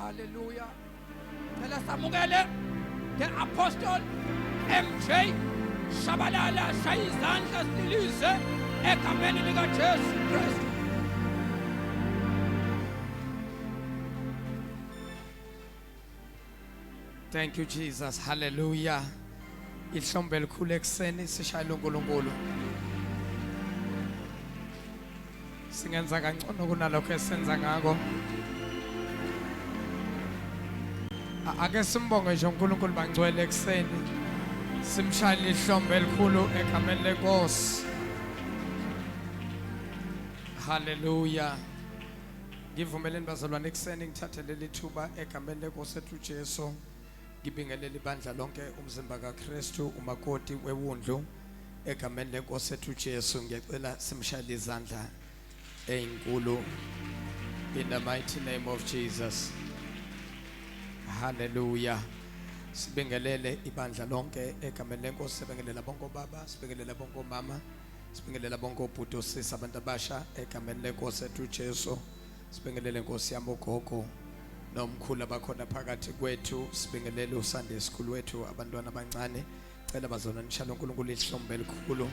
Hallelujah. Phela samukele the apostle MJ Tshabalala shayizandla silise egameni lika Jesu Kristu. Thank you Jesus. Hallelujah. Ihlombe elikhulu ekseni sishayile uNkulunkulu. Singenza kangcono kunalokho esenza ngako. Ake simbonge nje uNkulunkulu bangcwele ekseni. Simshayile ihlombe elikhulu egameni leNkosi. Hallelujah. Ngivumeleni bazalwane ekseni ngithathe leli thuba egameni leNkosi ethu Jesu. Ngibingelele ibandla lonke umzimba kaKristu umakoti wewundlu egameni leNkosi ethu Jesu. Ngiyacela simshayile izandla ezinkulu in the mighty name of Jesus. Hallelujah. Sibingelele ibandla lonke egameni leNkosi. Sibingelela bonke obaba, sibingelela bonke omama, sibingelela bonke obhuti osisi abantu abasha egameni leNkosi ethu Jesu. Sibingelele Nkosi yami ugogo nomkhulu abakhona phakathi kwethu. Sibingelele uSunday school wethu abantwana abancane. Cela bazona nishalo uNkulunkulu ihlombe elikhulu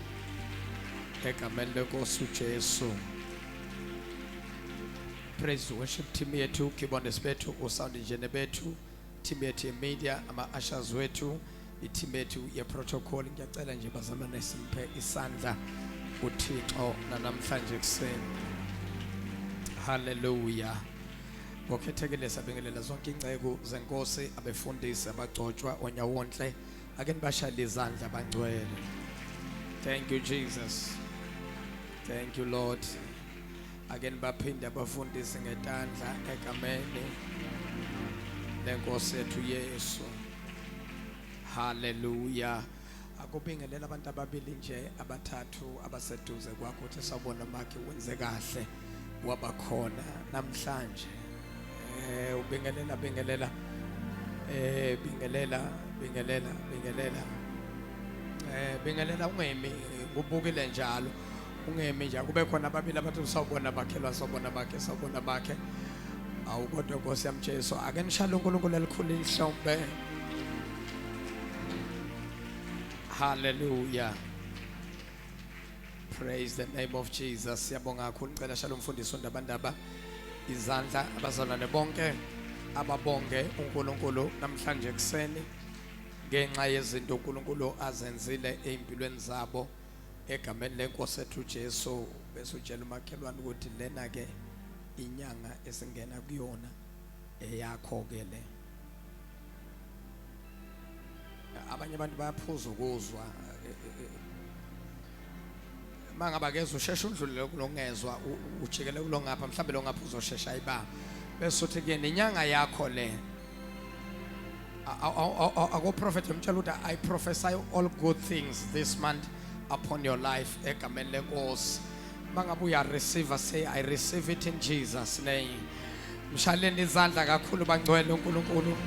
egameni leNkosi uJesu. Praise worship team yethu, keyboardist bethu, usound engineer bethu, team yethu media, ama ushers wethu, team yethu ye protocol. Ngiyacela nje bazalwane simphe isandla uThixo namhlanje kuseni. Hallelujah. Ngokhethekile sabingelela zonke ingcebo zenkosi, abefundisi abagcotshwa onyawonhle. Ake nibashayile izandla bangcwele. Thank you Jesus. Thank you Lord. Ake nibaphinde abafundisi ngetandla egameni leNkosi ethu Yesu. Hallelujah. Akubingelela abantu ababili nje abathathu abaseduze kwakho uthi sawubona makhe wenze kahle wabakhona namhlanje. Ubingelela bingelela bingelela ungemi ubukile njalo ungemi nje kube khona ababili abathi sawubona bakhelwa sawubona bakhe awukodwa Nkosi yami Jesu. Ake nishalo uNkulunkulu elikhulu ihlombe. Hallelujah. Praise the name of Jesus. Siyabonga kakhulu. Ngicela shalom umfundisi undabandaba izandla abazalwane bonke ababonge uNkulunkulu namhlanje kuseni ngenxa yezinto uNkulunkulu azenzile ezimpilweni zabo egameni leNkosi ethu Jesu. Bese utshela umakhelwane ukuthi lena ke inyanga esingena kuyona eyakho ke le. Abanye abantu bayaphuza ukuzwa mangaba kezwe usheshe undlulele kulongezwa ujikele kulongapha mhlambe longapha uzoshesha ayiba bese uthi ke nenyanga yakho le ako prophet umtshela ukuthi I prophesy all good things this month upon your life egameni leNkosi. Mangabe uya receive say I receive it in Jesus name. Mshaleni izandla kakhulu bangcwele uNkulunkulu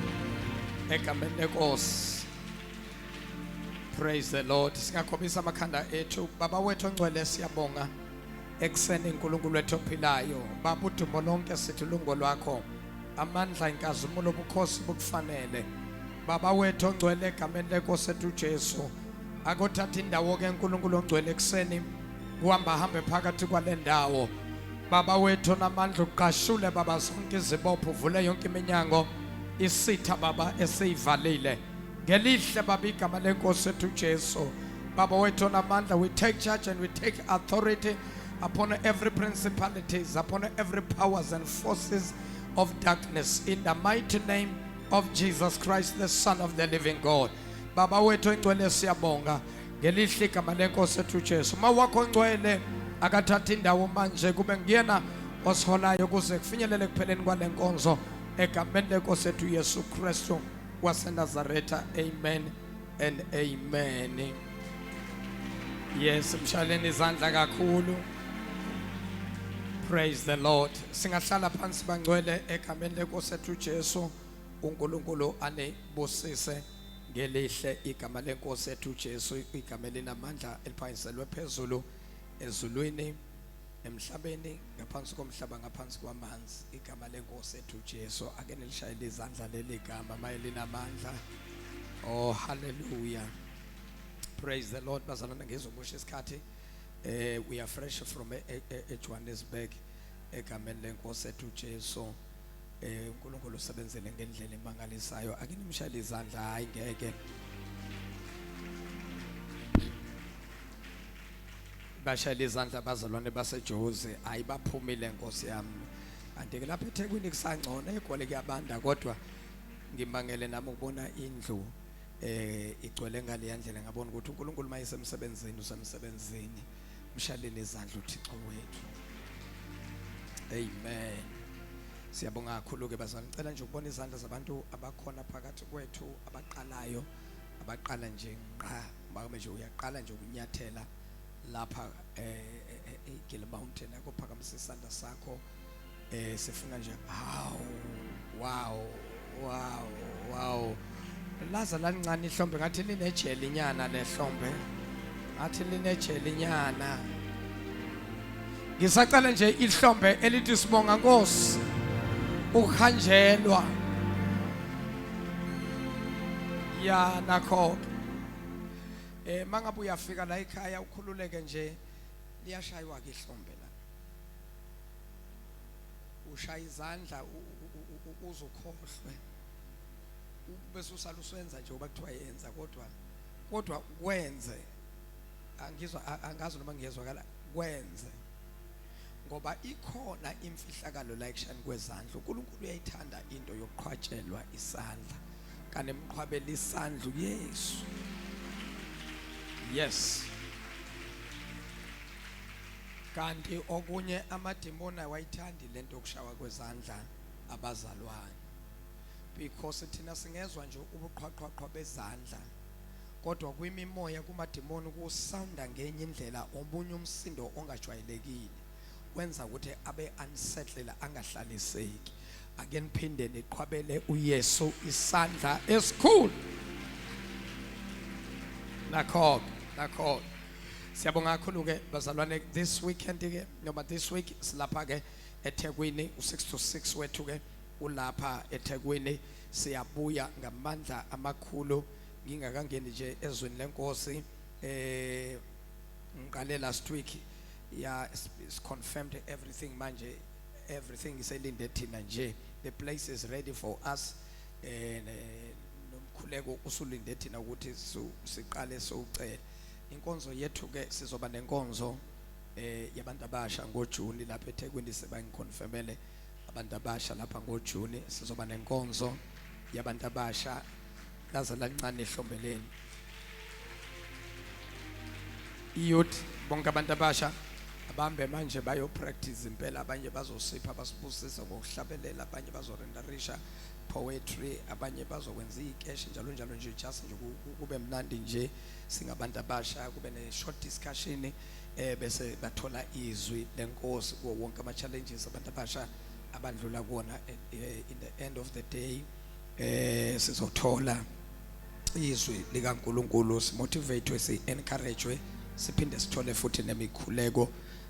egameni leNkosi. Praise the Lord. Singakhombisa amakhanda ethu. Baba wethu ongcwele siyabonga ekseni uNkulunkulu wethu ophilayo. Baba udumo lonke sithi lungo lwakho. Amandla inkazimulo ubukhosi bukufanele. Baba wethu ongcwele egameni leNkosi ethu Jesu. Akuthatha indawo ke uNkulunkulu ongcwele ekseni uhamba hambe phakathi kwale ndawo. Baba wethu namandla uqashule baba zonke izibopho, uvule yonke iminyango isitha baba esiyivalile. Ngelihle baba igama leNkosi ethu Jesu. Baba wethu namandla, we take charge and we take authority upon every principalities, upon every powers and forces of darkness in the mighty name of Jesus Christ, the Son of the living God. Baba wethu engcwele siyabonga ngelihle igama leNkosi ethu Jesu. Mawakho ongcwele akathatha indawo manje kube ngiyena osiholayo kuze kufinyelele kupheleni kwale nkonzo egameni leNkosi ethu Yesu Kristu waseNazaretha. Amen and amen. Yes, mshaleni izandla kakhulu. Praise the Lord. Singahlala phansi bangcwele egameni leNkosi ethu Jesu. uNkulunkulu anebusise ngelihle igama leNkosi ethu Jesu, igama elinamandla eliphangiselwe phezulu ezulwini emhlabeni ngaphansi komhlaba ngaphansi kwamanzi igama lenkosi ethu Jesu ake nilishayele izandla leli gama mayelinamandla. Oh hallelujah, praise the Lord. Bazalwane ngizokusho isikhathi we are fresh from Johannesburg egameni lenkosi ethu Jesu. uNkulunkulu usebenzele ngendlela emangalisayo. Ake nimshayele izandla. Hayi ngeke bashayele izandla bazalwane baseJozi, ayibaphumile Nkosi yami. Kanti ke lapha eThekwini kusangcono egcwele kuyabanda, kodwa ngimangele nami ukubona indlu igcwele ngale yandlela, ngabona ukuthi uNkulunkulu mayisemsebenzini usemsebenzini. Mshayeleni izandla uThixo wethu. Amen. Siyabonga kakhulu ke bazalwane. Ngicela nje ukubona izandla zabantu abakhona phakathi kwethu abaqalayo, abaqala nje nqa, manje nje uyaqala nje ukunyathela lapha eGill Mountain akuphakamisa isandla sakho. Sifuna nje wow laza lancane ihlombe ngathi linejeli nyana lehlombe, ngathi linejeli nyana. Ngisacela nje ihlombe elithi sibonga Nkosi ukuhanjelwa ya nakho. Mangabe uyafika la ekhaya ukhululeke nje, liyashaywa ke ihlombe la. Ushaya izandla uzokhohlwe. Bese usala usenza nje oba kuthiwa yenza, kodwa kwenze. Angizwa angazi noma ngiyezwakala, kwenze. Ngoba ikhona imfihlakalo la ekushani kwezandla. uNkulunkulu uyayithanda into yokuqhwatshelwa isandla. Kane emqhwabela isandla uYesu. Yes. Kanti okunye amademoni awayithandi lento yokushawa kwezandla abazalwane, because thina singezwa nje ubuqhwaqhwa bezandla, kodwa kwimimoya kumademoni kusanda ngenye indlela, omunye umsindo ongajwayelekile wenza ukuthi abe unsettled, angahlaliseki. Ake niphinde niqhwabele uYesu isandla esikhulu. Nakho siyabonga kakhulu ke bazalwane. This weekend ke noma this week silapha ke eThekwini, u6 to 6 wethu ke ulapha eThekwini. Siyabuya ngamandla amakhulu. Ngingakangeni nje ezweni lenkosi ngiqale last week, yeah, it's confirmed everything manje, everything is elinde thina nje. The place is ready for us. Nomkhuleko usulinde thina ukuthi siqale sowucela. Inkonzo yethu ke sizoba nenkonzo yabantu abasha ngoJuni lapha eThekwini. Sebangiconfirmele abantu abasha lapha ngoJuni sizoba nenkonzo yabantu abasha. Laza lancane ehlombeleni youth bonke abantu abasha abambe manje bayo practice impela. Abanye bazosipha basibusisa ngokuhlabelela, abanye bazorenderisha poetry, abanye bazokwenza ikeshi njalo njalo nje, just nje kube mnandi nje singabantu abasha, kube ne short discussion bese bathola izwi lenkosi kuwo wonke ama challenges abantu abasha abadlula kuona. In the end of the day sizothola izwi likaNkulunkulu, simotivate, si encourage, siphinde sithole futhi nemikhuleko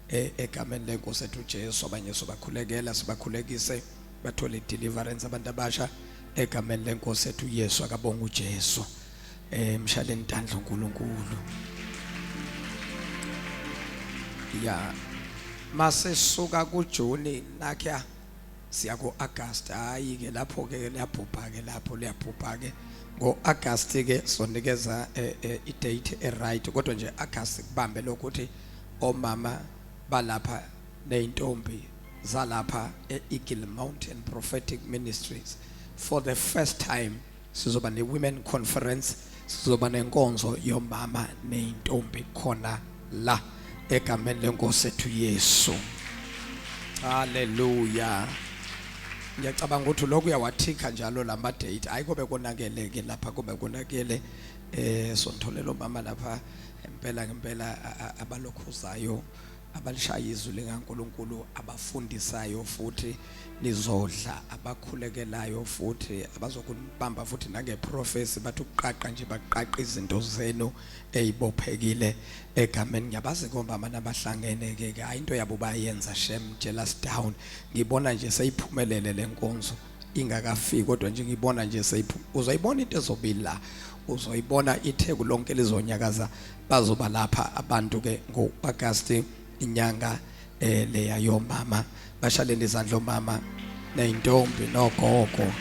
egameni lenkosi ethu Jesu. Abanye sobakhulekela, sibakhulekise bathole deliverance abantu abasha egameni lenkosi ethu Yesu. Akabonga uJesu. Mshaleni intandla uNkulunkulu. Ya mase suka kuJuni nakya siya kuAugust. Hayi ke lapho ke liyabhubha ke, lapho liyabhubha ke. Ngo-August ke sonikeza i-date right, kodwa nje August kubambe lokuthi omama balapha neintombi zalapha eGill Mountain Prophetic Ministries for the first time sizoba ne-women conference, sizoba nenkonzo yomama neintombi khona la egameni lenkosi ethu Yesu. Hallelujah. Ngiyacabanga ukuthi lokhu uyawathika njalo lama date. Hayi kube konakele ke lapha, kube konakele sontholela omama lapha ngempela abalokhuzayo abalishaya izwi likaNkulunkulu, abafundisayo futhi nizodla, abakhulekelayo futhi abazokubamba futhi nangeprofesi, bathi ukuqaqa nje baqaqa izinto zenu ezibophekile egameni. Ngiyabazi ngoba abantu abahlangene ke hayi into yabo bayenza shem jealous down. Ngibona nje seyiphumelele lenkonzo ingakafiki, kodwa nje ngibona nje uzoyibona into ezobili la, uzoyibona itheku lonke lizonyakaza, bazoba lapha abantu ke ngo-August inyanga leya yomama. Bashaleni izandla omama neyintombi nogogo.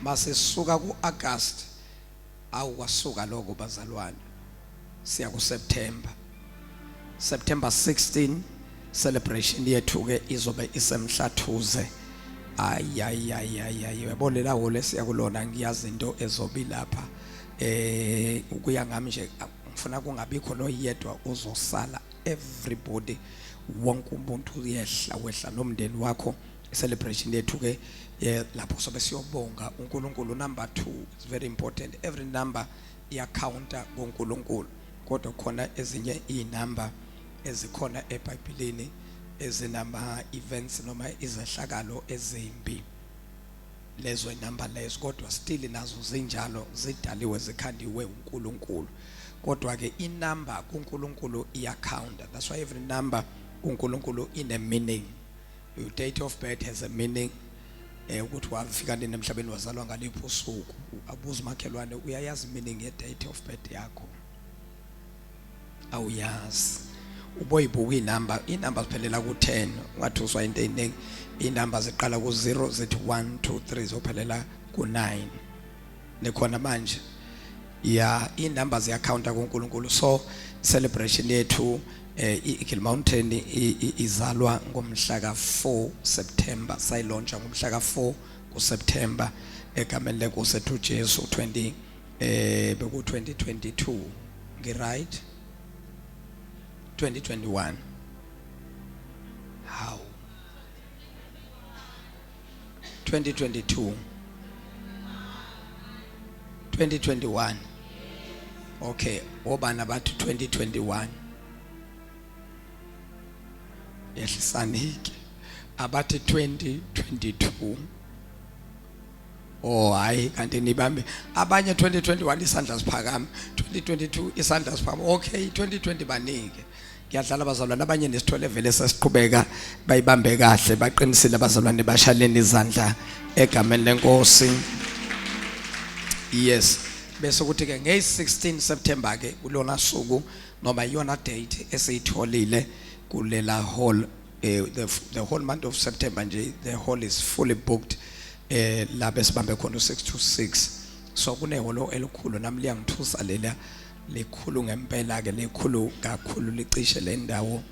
Mase sisuka ku-August awukwasuka lokho bazalwane, siya ku-September. September 16 celebration yethu ke izobe isemhlathuze. Yabona lawo lesiya kulona ngiyazi into ezobi lapha. Ukuya ngami nje ngifuna kungabikho noyedwa uzosala, everybody wonke umuntu uyehla wehla nomndeni wakho. Celebration yethu ke lapho sobe siyobonga uNkulunkulu. Number 2 is very important. Every number iyacounta kuNkulunkulu, kodwa khona ezinye inumber ezikhona eBhayibhelini ezinama events noma izehlakalo ezimbi. Lezo inumber lezo kodwa still nazo zinjalo zidaliwe zikhandiwe uNkulunkulu, kodwa ke inumber kuNkulunkulu iyacounta. That's why every number kuNkulunkulu in a meaning. Your date of birth has a meaning. Ukuthi wafika nini emhlabeni, wazalwa ngaliphi usuku. Abuza umakhelwane, uyayazi meaning ye date of birth yakho? Awuyazi. Uboyibuka inumber ziphelela ku10, ungathi uzwa into eningi. Inumber ziqala ku0 zithi 1 2 3 zophelela ku9. Nekhona manje inumber ziyacounta kuNkulunkulu. So celebration yethu iKhill Mountain izalwa ngomhla ka4 September, sayilontsha ngomhla ka4 kuSeptember egameni lenkosi Jesu 2022 ngiright 2021. How 2022 2021. Okay, obana bathi 2021 yehlisanike abathi 2022. Oh hayi kanti nibambe abanye 2021 isandla siphakama, 2022 isandla siphakama. Okay, 2020 banike. Ngiyadlala abazalwane abanye nesithole vele sesiqhubeka bayibambe kahle, baqinisile abazalwane, bashaleni izandla egameni lenkosi. Yes, bese kuthi ke nge-16 September ke kulona suku noma iyona date esiyitholile kulela hall. The whole month of September nje the hall is fully booked. La besibambe khona 6 to 6. So kuneholo elikhulu nami liyangithusa lela likhulu ngempela ke, likhulu kakhulu, licishe le ndawo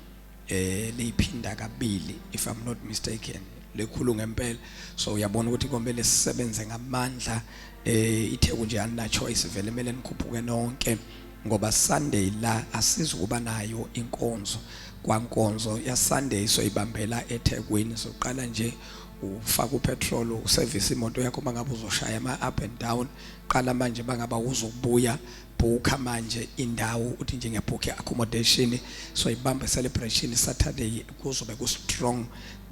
liphinda kabili if I'm not mistaken, likhulu ngempela. So uyabona ukuthi komele sisebenze ngamandla. Itheku nje ana choice vele kumele nikhuphuke nonke, ngoba Sunday la asizukuba nayo inkonzo. Kwankonzo ya Sunday soyibambela eThekwini. Soqala nje ufaka upetrol, uservice imoto yakho mangabe uzoshaya ama up and down. Qala manje bangaba uzobuya bhuka manje indawo uthi nje ngiyabhukha accommodation. So ibamba celebration Saturday kuzobe ku strong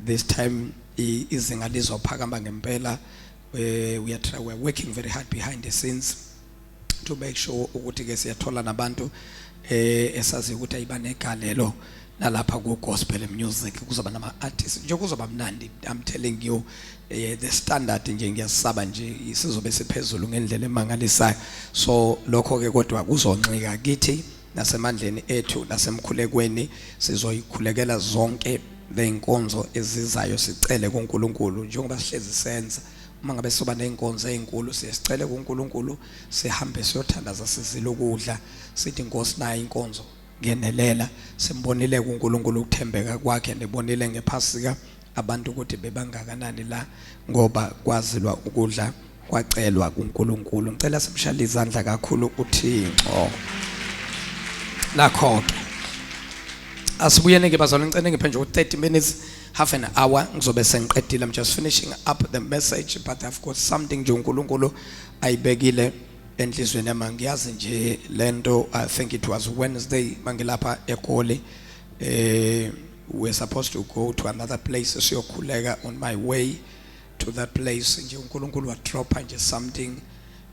this time. Izinga lizophakama ngempela. We're working very hard behind the scenes to make sure ukuthi ke siyathola nabantu esazi ukuthi ayibanegalelo nalapha ku gospel music. Kuzoba nama artists nje, kuzoba mnandi. I'm telling you, the standard nje ngiyasaba nje sizobe siphezulu ngendlela emangalisayo. So lokho ke kodwa kuzoncika kithi nasemandleni ethu nasemkhulekweni, sizoyikhulekela zonke leinkonzo ezizayo. Sicele kuNkulunkulu njengoba sihlezi senza, uma ngabe soba neinkonzo ezinkulu siyacela kuNkulunkulu sihambe siyothandaza, sizile ukudla, sithi Nkosi nayo inkonzo ngenelela. Simbonile kuNkulunkulu ukuthembeka kwakhe, nebonile ngephasika abantu ukuthi bebangakanani la, ngoba kwazilwa ukudla kwacelwa kuNkulunkulu. Ngicela simshale izandla kakhulu uThixo. Nakho asibuyene ke bazalwane, ngicela ngiphe nje 30 minutes, half an hour ngizobe sengiqedile. I'm just finishing up the message, but I've got something nje uNkulunkulu ayibekile enhlizweni yami ngiyazi nje lento. I think it was Wednesday mangilapha eGoli. We're supposed to go to another place siyokhuleka. On my way to that place nje uNkulunkulu wa drop nje something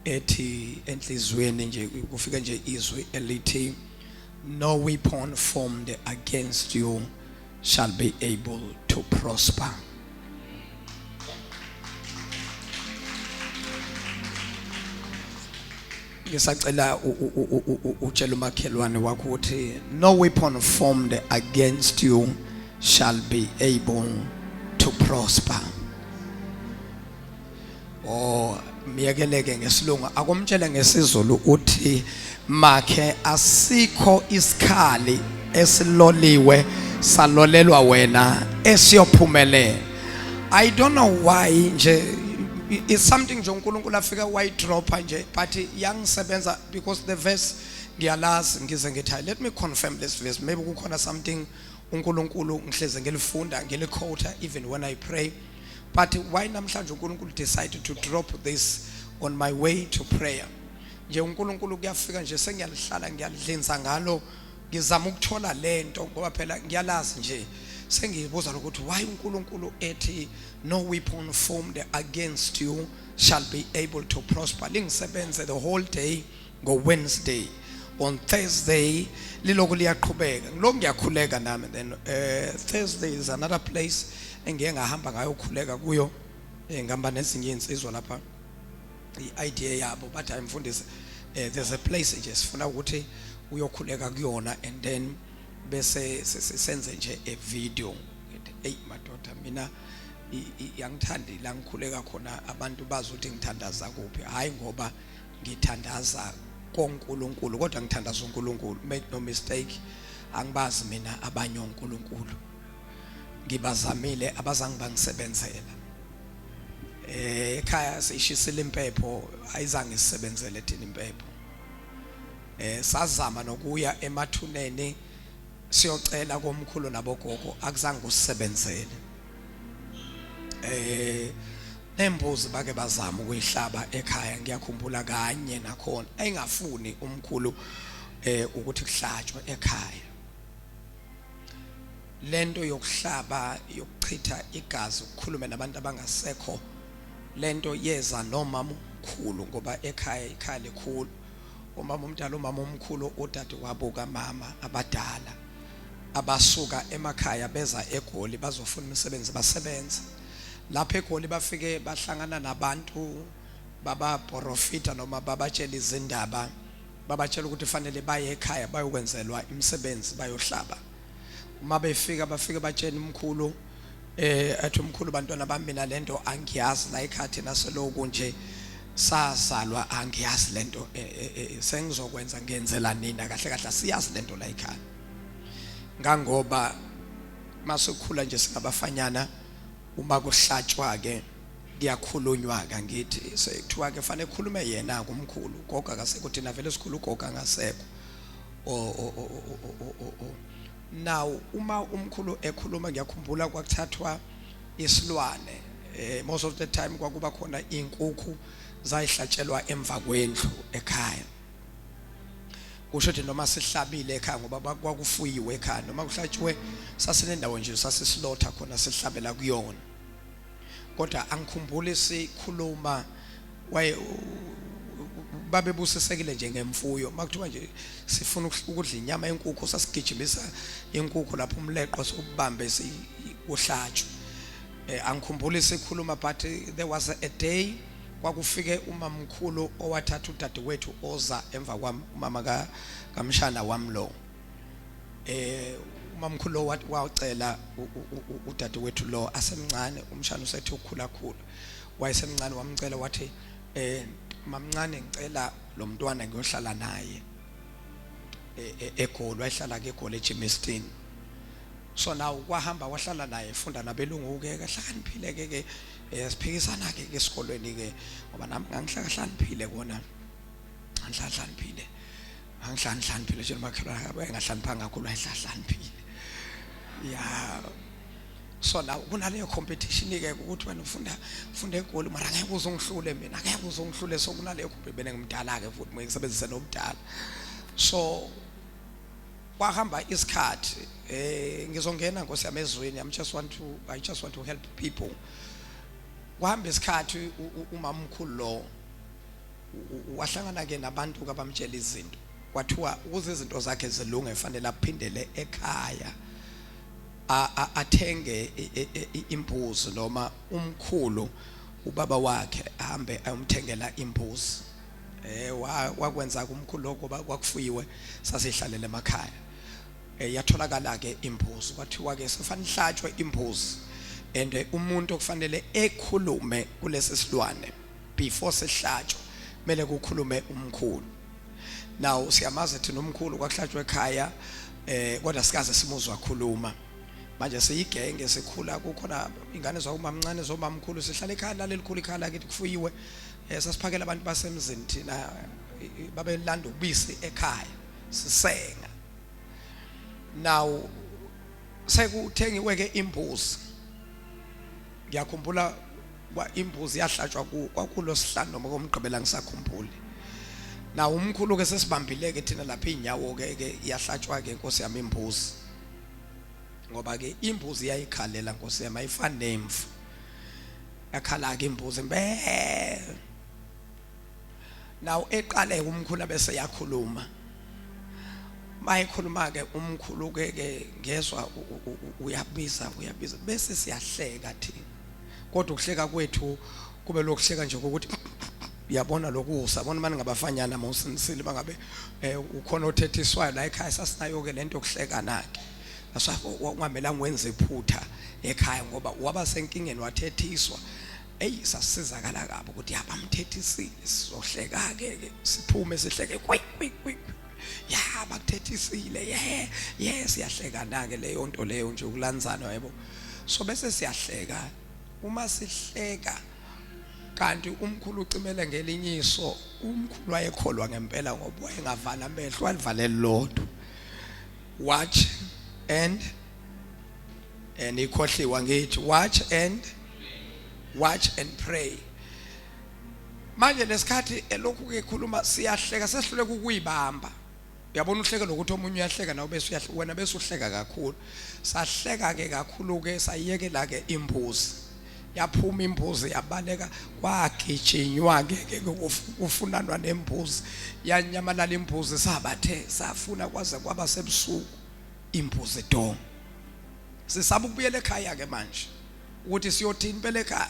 ethi enhlizweni nje kufika nje izwi elithi no weapon formed against you shall be able to prosper. Ngisacela utshela umakhelwane wakho ukuthi no weapon formed against you shall be able to prosper. Oh miyekeleke ngesilungu akomtshela ngesizulu uthi makhe asikho isikhali esiloliwe salolelwa wena esiyophumelela. I don't know why nje it's something nje uNkulunkulu afika why drop nje but yangisebenza because the verse ngiyalazi ngize ngithi let me confirm this verse, maybe kukhona something uNkulunkulu ngihleze ngilifunda ngiliquote even when I pray. But why namhlanje uNkulunkulu decided to drop this on my way to prayer? Nje uNkulunkulu kuyafika nje sengiyalihlala ngiyalidlinza ngalo ngizama ukuthola lento ngoba phela ngiyalazi nje sengiyibuza ukuthi why uNkulunkulu ethi no weapon formed against you shall be able to prosper. Lingisebenze the whole day go Wednesday. On Thursday liloku liyaqhubeka ngiloko ngiyakhuleka nami. Then Thursday is another place engiye ngahamba ngayo ukukhuleka kuyo ngihamba nezinye insizwa lapha i-idea yabo but ayimfundisi there's a place nje sifuna ukuthi uyokhuleka kuyona and then bese senze nje a video. Hey madoda mina yangithandi la ngikhuleka khona abantu bazi ukuthi ngithandaza kuphi, hayi ngoba ngithandaza koNkulunkulu kodwa ngithandaza uNkulunkulu. Make no mistake, angibazi mina abanye uNkulunkulu, ngibazamile abazange bangisebenzela. Ekhaya sishisile impepho ayizange isebenzele thina impepho. Sazama nokuya emathuneni siyocela komkhulu nabogogo akuzange kusebenzele. Nembuzi bake bazama ukuyihlaba ekhaya ngiyakhumbula kanye nakhona engafuni umkhulu ukuthi kuhlatshwe ekhaya. Lento yokuhlaba yokuchitha igazi ukukhuluma nabantu abangasekho lento yeza nomama omkhulu ngoba ekhaya ikhaya likhulu. Umama omdala umama omkhulu udade wabuka mama abadala abasuka emakhaya beza eGoli bazofuna imisebenzi basebenza. Lapha eGoli bafike bahlangana nabantu baba profita noma babatshela izindaba babatshela ukuthi fanele baye ekhaya bayokwenzelwa imisebenzi bayohlaba. Uma befika bafike batshela umkhulu athi umkhulu bantwana bami mina lento angiyazi la ekhathi naseloku nje sazalwa angiyazi lento sengizokwenza ngenzela nina kahle kahle siyazi lento la ekhaya. Ngangoba masukhula nje singabafanyana uma kuhlatshwa ke kuyakhulunywa ka ngithi sekuthiwa ke fanele ekhulume yena kumkhulu gogo akasekho thina vele sikhulu gogo angasekho. Now uma umkhulu ekhuluma ngiyakhumbula kwakuthathwa isilwane most of the time kwakuba khona inkukhu zayihlatshelwa emva kwendlu ekhaya. Kusho ukuthi noma sihlabile ekhaya ngoba kwakufuyiwe ekhaya noma kuhlatshiwe sasinendawo nje sasisilotha khona sihlabela kuyona. Kodwa angikhumbule sikhuluma waye babebusisekile nje ngemfuyo makuthiwa nje sifuna ukudla inyama yenkukhu sasigijimisa inkukhu lapho umleqo sobambe sikuhlatshwe. Angikhumbule sikhuluma but there was a day kwakufike umamkhulu owathatha udadewethu oza emva kwami umama kaMshana wami lo. Umamkhulu wacela udadewethu lo asemncane uMshana usethi ukukhula khulu wayesemncane wamcela wathi mamncane ngicela lo mntwana ngiyohlala naye eGoli. Wayehlala ke eGoli eJimeston. So now kwahamba wahlala naye efunda nabelungu ke kahlakaniphile ke siphikisana ke esikolweni ke ngoba nami ngangihlakaniphile kona angihlakaniphile angihlakaniphile nje makhelwane ngahlaniphanga kakhulu ayihlakaniphile. Yeah. so now kunaleyo competition ke ukuthi wena ufunda egoli mara ngeke uzongihlule mina ngeke uzongihlule so kunaleyo kubhebene ngimdala ke futhi ngisebenzisa nomdala so kwahamba isikhathi ngizongena Nkosi yami ezweni I just want to help people kwahamba isikhathi umamkhulu lo wahlangana ke nabantu abamtshela izinto kwathiwa ukuze izinto zakhe zilunge efanele aphindele ekhaya athenge imbuzi noma umkhulu ubaba wakhe ahambe ayomthengela imbuzi wakwenza kumkhulu lokho kwakufuyiwe sasihlalele emakhaya yatholakala ke imbuzi kwathiwa ke sifanele ihlatshwe imbuzi and umuntu okufanele ekhulume kulesi silwane before sihlatshwe mele kukhulume umkhulu now siyamazi thina umkhulu kwakuhlatshwe ekhaya kodwa sikaze simuzwa khuluma manje siyigenge sikhula kukhona ingane zawumamncane zomamkhulu sihlala ekhaya lalelikhulu ekhaya lakithi kufuyiwe sasiphakela abantu basemzini thina babelanda ubisi ekhaya sisenga now sekuthengiwe ke imbuzi ngiyakhumbula imbuzi yahlatshwa kwakulo sihlanu noma komgqibela ngisakhumbule na umkhulu ke sesibambile ke thina lapha inyawo ke yahlatshwa ke Nkosi yami imbuzi ngoba ke imbuzi yayikhalela Nkosi yami ayifani nemvu yakhala ke imbuzi mbe now eqale umkhulu bese yakhuluma mayikhuluma ke umkhulu ke ngezwe uyabiza bese siyahleka thina kodwa ukuhleka kwethu kube lokuhleka nje ukuthi uyabona lokusa bona manje ngabafanyana mawusinisile bangabe ukhona othethiswayo la ekhaya sasinayo ke lento okuhleka nakhe asafanele wenze iphutha ekhaya ngoba waba senkingeni wathethiswa sasizakala kabi ukuthi yabamthethisile sizohleka ke siphume sihleke kwik ya bakuthethisile yes siyahleka ke leyo nto leyo nje ukulanzana yebo so bese siyahleka uma sihleka kanti umkhulu ucimele ngelinyiso umkhulu wayekholwa ngempela ngoba wayengavala amehlo walivalele lodwa watch and ikhohliwa ngithi watch and pray manje lesikhathi elokhu ke khuluma siyahleka sehluleka ukuyibamba uyabona uhleke lokuthi omunye uyahleka nawe bese uyahleka wena bese uhleka kakhulu sahleka ke kakhulu ke sayiyekela ke imbuzi yaphuma imbuzi yabaleka kwagijinywa ke kufunanwa nembuzi yanyamalala imbuzi sabathe safuna kwaze kwaba sebusuku imbuzi do sisaba ukubuyela ekhaya ke manje ukuthi siyothini phela ekhaya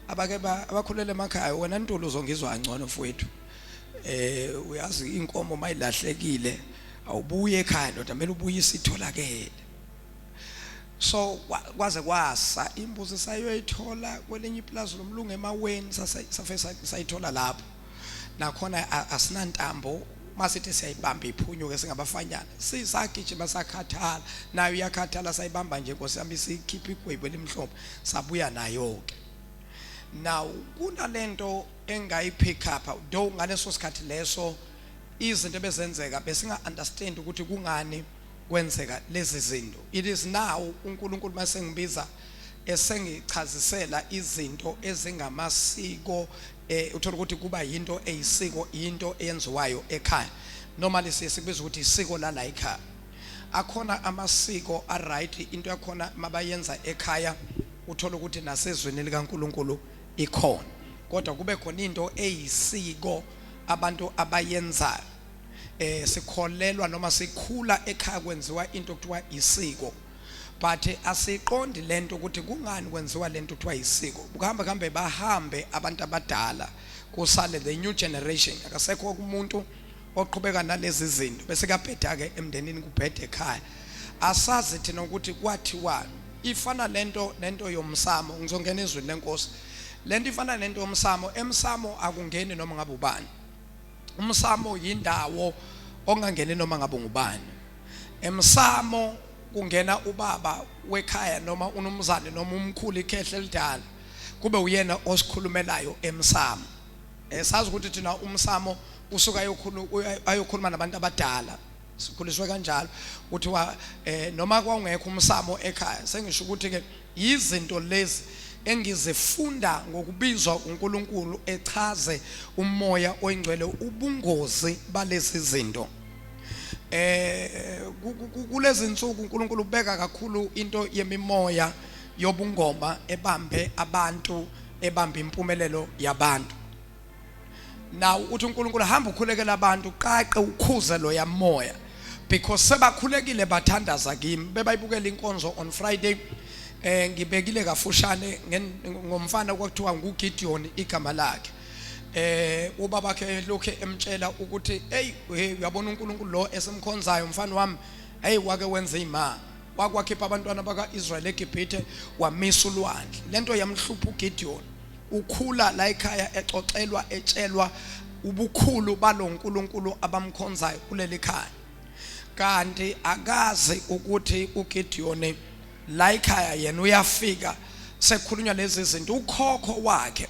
abake abakhulele emakhaya wena ntolo uzongizwa ngcono mfowethu uyazi inkomo mayilahlekile awubuye ekhaya ndoda kumele ubuye isitholakele so kwaze kwasa imbuzi sayoyithola kwelinye iplaza lomlungu emaweni safesa sayithola lapho nakhona asinantambo masithi siyayibamba iphunyuke singabafanyana sisagijima sakhathala nayo yakhathala sayibamba nje Nkosi yami sikhipha igwebo elimhlophe sabuya nayo ke now kunalento engayipick up do ngaleso sikhathi leso izinto bezenzeka besinga understand ukuthi kungani kwenzeka lezi zinto it is now uNkulunkulu masengibiza esengichazisela izinto ezingamasiko uthola ukuthi kuba yinto eyisiko into eyenziwayo ekhaya normally sikubiza ukuthi isiko lala ekhaya akhona amasiko a right into yakhona mabayenza ekhaya uthola ukuthi nasezweni likaNkulunkulu ikhona kodwa kube khona into eyisiko abantu abayenzayo sikholelwa noma sikhula ekhaya kwenziwa into okuthiwa isiko but asiqondi lento ukuthi kungani kwenziwa lento okuthiwa isiko kuhambe bahambe abantu abadala kusale the new generation akasekho umuntu oqhubeka nalezi zinto bese kabheda ke emndenini kubhede ekhaya asazi thina ukuthi kwathiwa ifana lento yomsamo ngizongena ezweni lenkosi lento ifana lento yomsamo emsamo akungeni noma ngabe ubani umsamo yindawo ongangeni noma ngabe ngubani emsamo kungena ubaba wekhaya noma unumzane noma umkhulu ikhehle elidala kube uyena osikhulumelayo emsamo sazi ukuthi thina umsamo usuka ayokhuluma nabantu abadala sikhuliswe kanjalo kuthiwa noma kwangekho umsamo ekhaya. Sengisho ukuthi ke izinto lezi engizifunda ngokubizwa uNkulunkulu echaze umoya oyingcwele ubungozi balezi zinto. Kulezi insuku uNkulunkulu ubeka kakhulu into yemimoya yobungoma ebambe abantu, ebambe impumelelo yabantu. Now uthi uNkulunkulu hamba ukhulekela abantu qaqe ukhuze lo yamoya, because sebakhulekile bathandaza kimi bebayibukela inkonzo on Friday. Ngibekile kafushane ngomfana kwakuthiwa nguGideon igama lakhe. Ubaba ke lokho emtshela ukuthi hey uyabona uNkulunkulu lo esemkhonzayo mfana wami, hey wake wenza imanga, wakwakhipha abantwana bakaIsrael eGibhithe wamisa ulwandle. Lento yamhlupha uGideon, ukhula la ekhaya exoxelwa etshelwa ubukhulu balo uNkulunkulu abamkhonzayo kuleli khaya, kanti akazi ukuthi uGideon la ekhaya yena uyafika sekukhulunywa lezi zinto. Ukhokho wakhe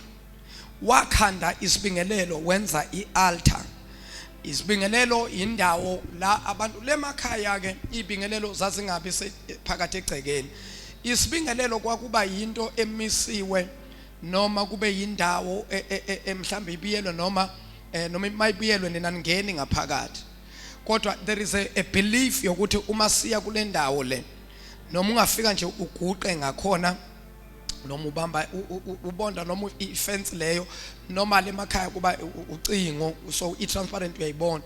wakhanda isibingelelo wenza ialtar. Isibingelelo indawo la abantu lemakhaya ke ibingelelo zazingabi phakathi egcekeni. Isibingelelo kwakuba yinto emisiwe noma kube yindawo emhlambe ibiyelwe noma mayibiyelwe ninangeni ngaphakathi. Kodwa there is a belief yokuthi uma siya kule ndawo le noma ungafika nje uguqe ngakhona noma ubamba ubonda noma ifence leyo normal emakhaya kuba ucingo so transparent uyayibona.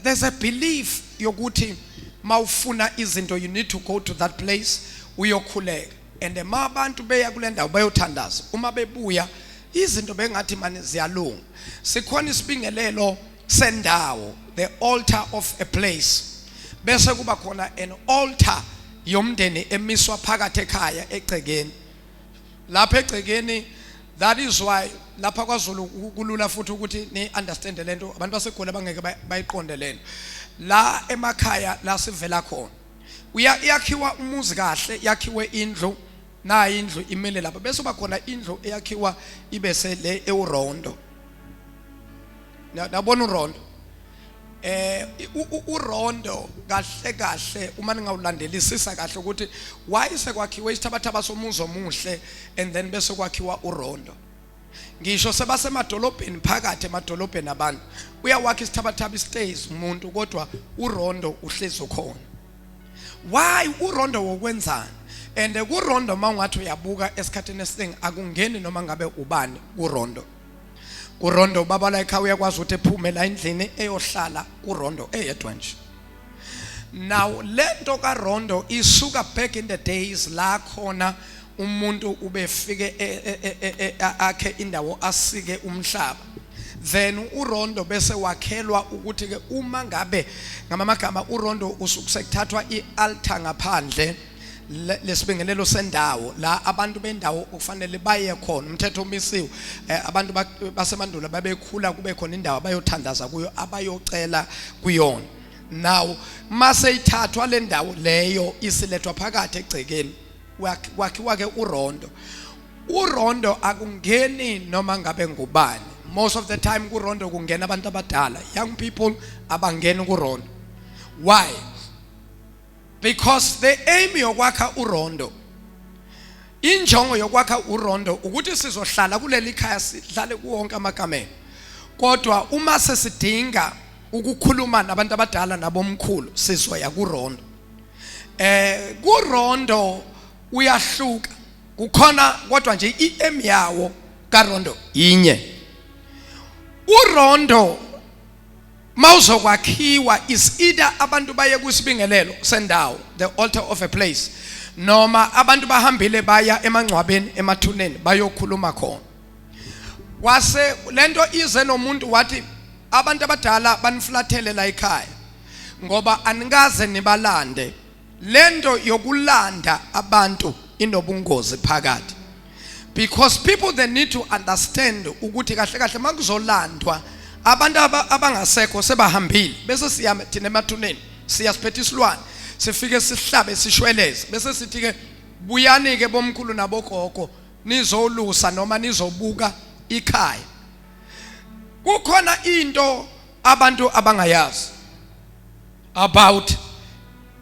There's a belief yokuthi mawufuna izinto you need to go to that place uyokhuleka, and abantu beya kule ndawo bayothandaza. Uma bebuya izinto bengathi manje ziyalunga. Sikhona isibingelelo sendawo, the altar of a place, bese kuba khona an altar yomndeni emiswa phakathi ekhaya egcekeni. Lapha egcekeni, that is why lapha kwaZulu kulula futhi ukuthi ni understand lento abantu baseGoli bangeke bayiqonde lento. La emakhaya la sivela khona uyakhiwa umuzi kahle, yakhiwe indlu, na indlu imele lapha bese kuba khona indlu eyakhiwa ibese le ewurondo. Nabona urondo urondo kahle kahle uma ningawulandelisisa kahle ukuthi why sekwakhiwe isithabathaba somuzi omuhle and then bese kwakhiwa urondo. Ngisho sebasemadolobheni phakathi emadolobheni abantu uyawakha isithabathaba stays umuntu kodwa urondo uhlezi ukhona. Why urondo wokwenzani? And kurondo mawungathi uyabuka esikhatheni esiningi akungeni noma ngabe ubani urondo. Urondo baba la ekhaya uyakwazi ukuthi ephume la endlini eyohlala urondo eyedwa nje. Now lento kaRondo isuka back in the days la khona umuntu ubefike akhe indawo asike umhlaba, then uRondo bese wakhelwa ukuthi ke uma ngabe ngamagama uRondo usukusethathwa ialtar ngaphandle lesibingelelo sendawo la abantu bendawo kufanele baye khona. Umthetho omisiwe abantu basemandulo babekhula kube khona indawo abayothandaza kuyo abayocela kuyona. Now mase ithathwa le ndawo leyo isilethwa phakathi egcekeni kwakhiwa ke uRondo. uRondo akungeni noma ngabe ngubani. Most of the time kuRondo kungena abantu abadala, young people abangeni kuRondo. Why? Because the aim yokwakha uRondo, injongo yokwakha uRondo ukuthi sizohlala kuleli khaya sihlale kuwonke amakamela. Kodwa uma sesidinga ukukhuluma nabantu abadala nabomkhulu sizoya kuRondo. kuRondo uyahluka kukhona kodwa nje iaim yawo kaRondo inye. uRondo mawuzokwakhiwa is either abantu baye kusibingelelo sendawo, the altar of a place, noma abantu bahambile baya emangcwabeni emathuneni bayokhuluma khona. Wase lento ize nomuntu wathi abantu abadala baniflathele la ekhaya ngoba anikaze nibalande. Lento yokulanda abantu inobungozi phakathi, because people they need to understand ukuthi kahle kahle makuzolandwa abantu abangasekho sebahambile bese siya thina emathuneni siyasiphetha isilwane sifike sihlabe sishweleze bese sithi ke buyani ke bomkhulu nabogogo nizolusa noma nizobuka ikhaya. Kukhona into abantu abangayazi. about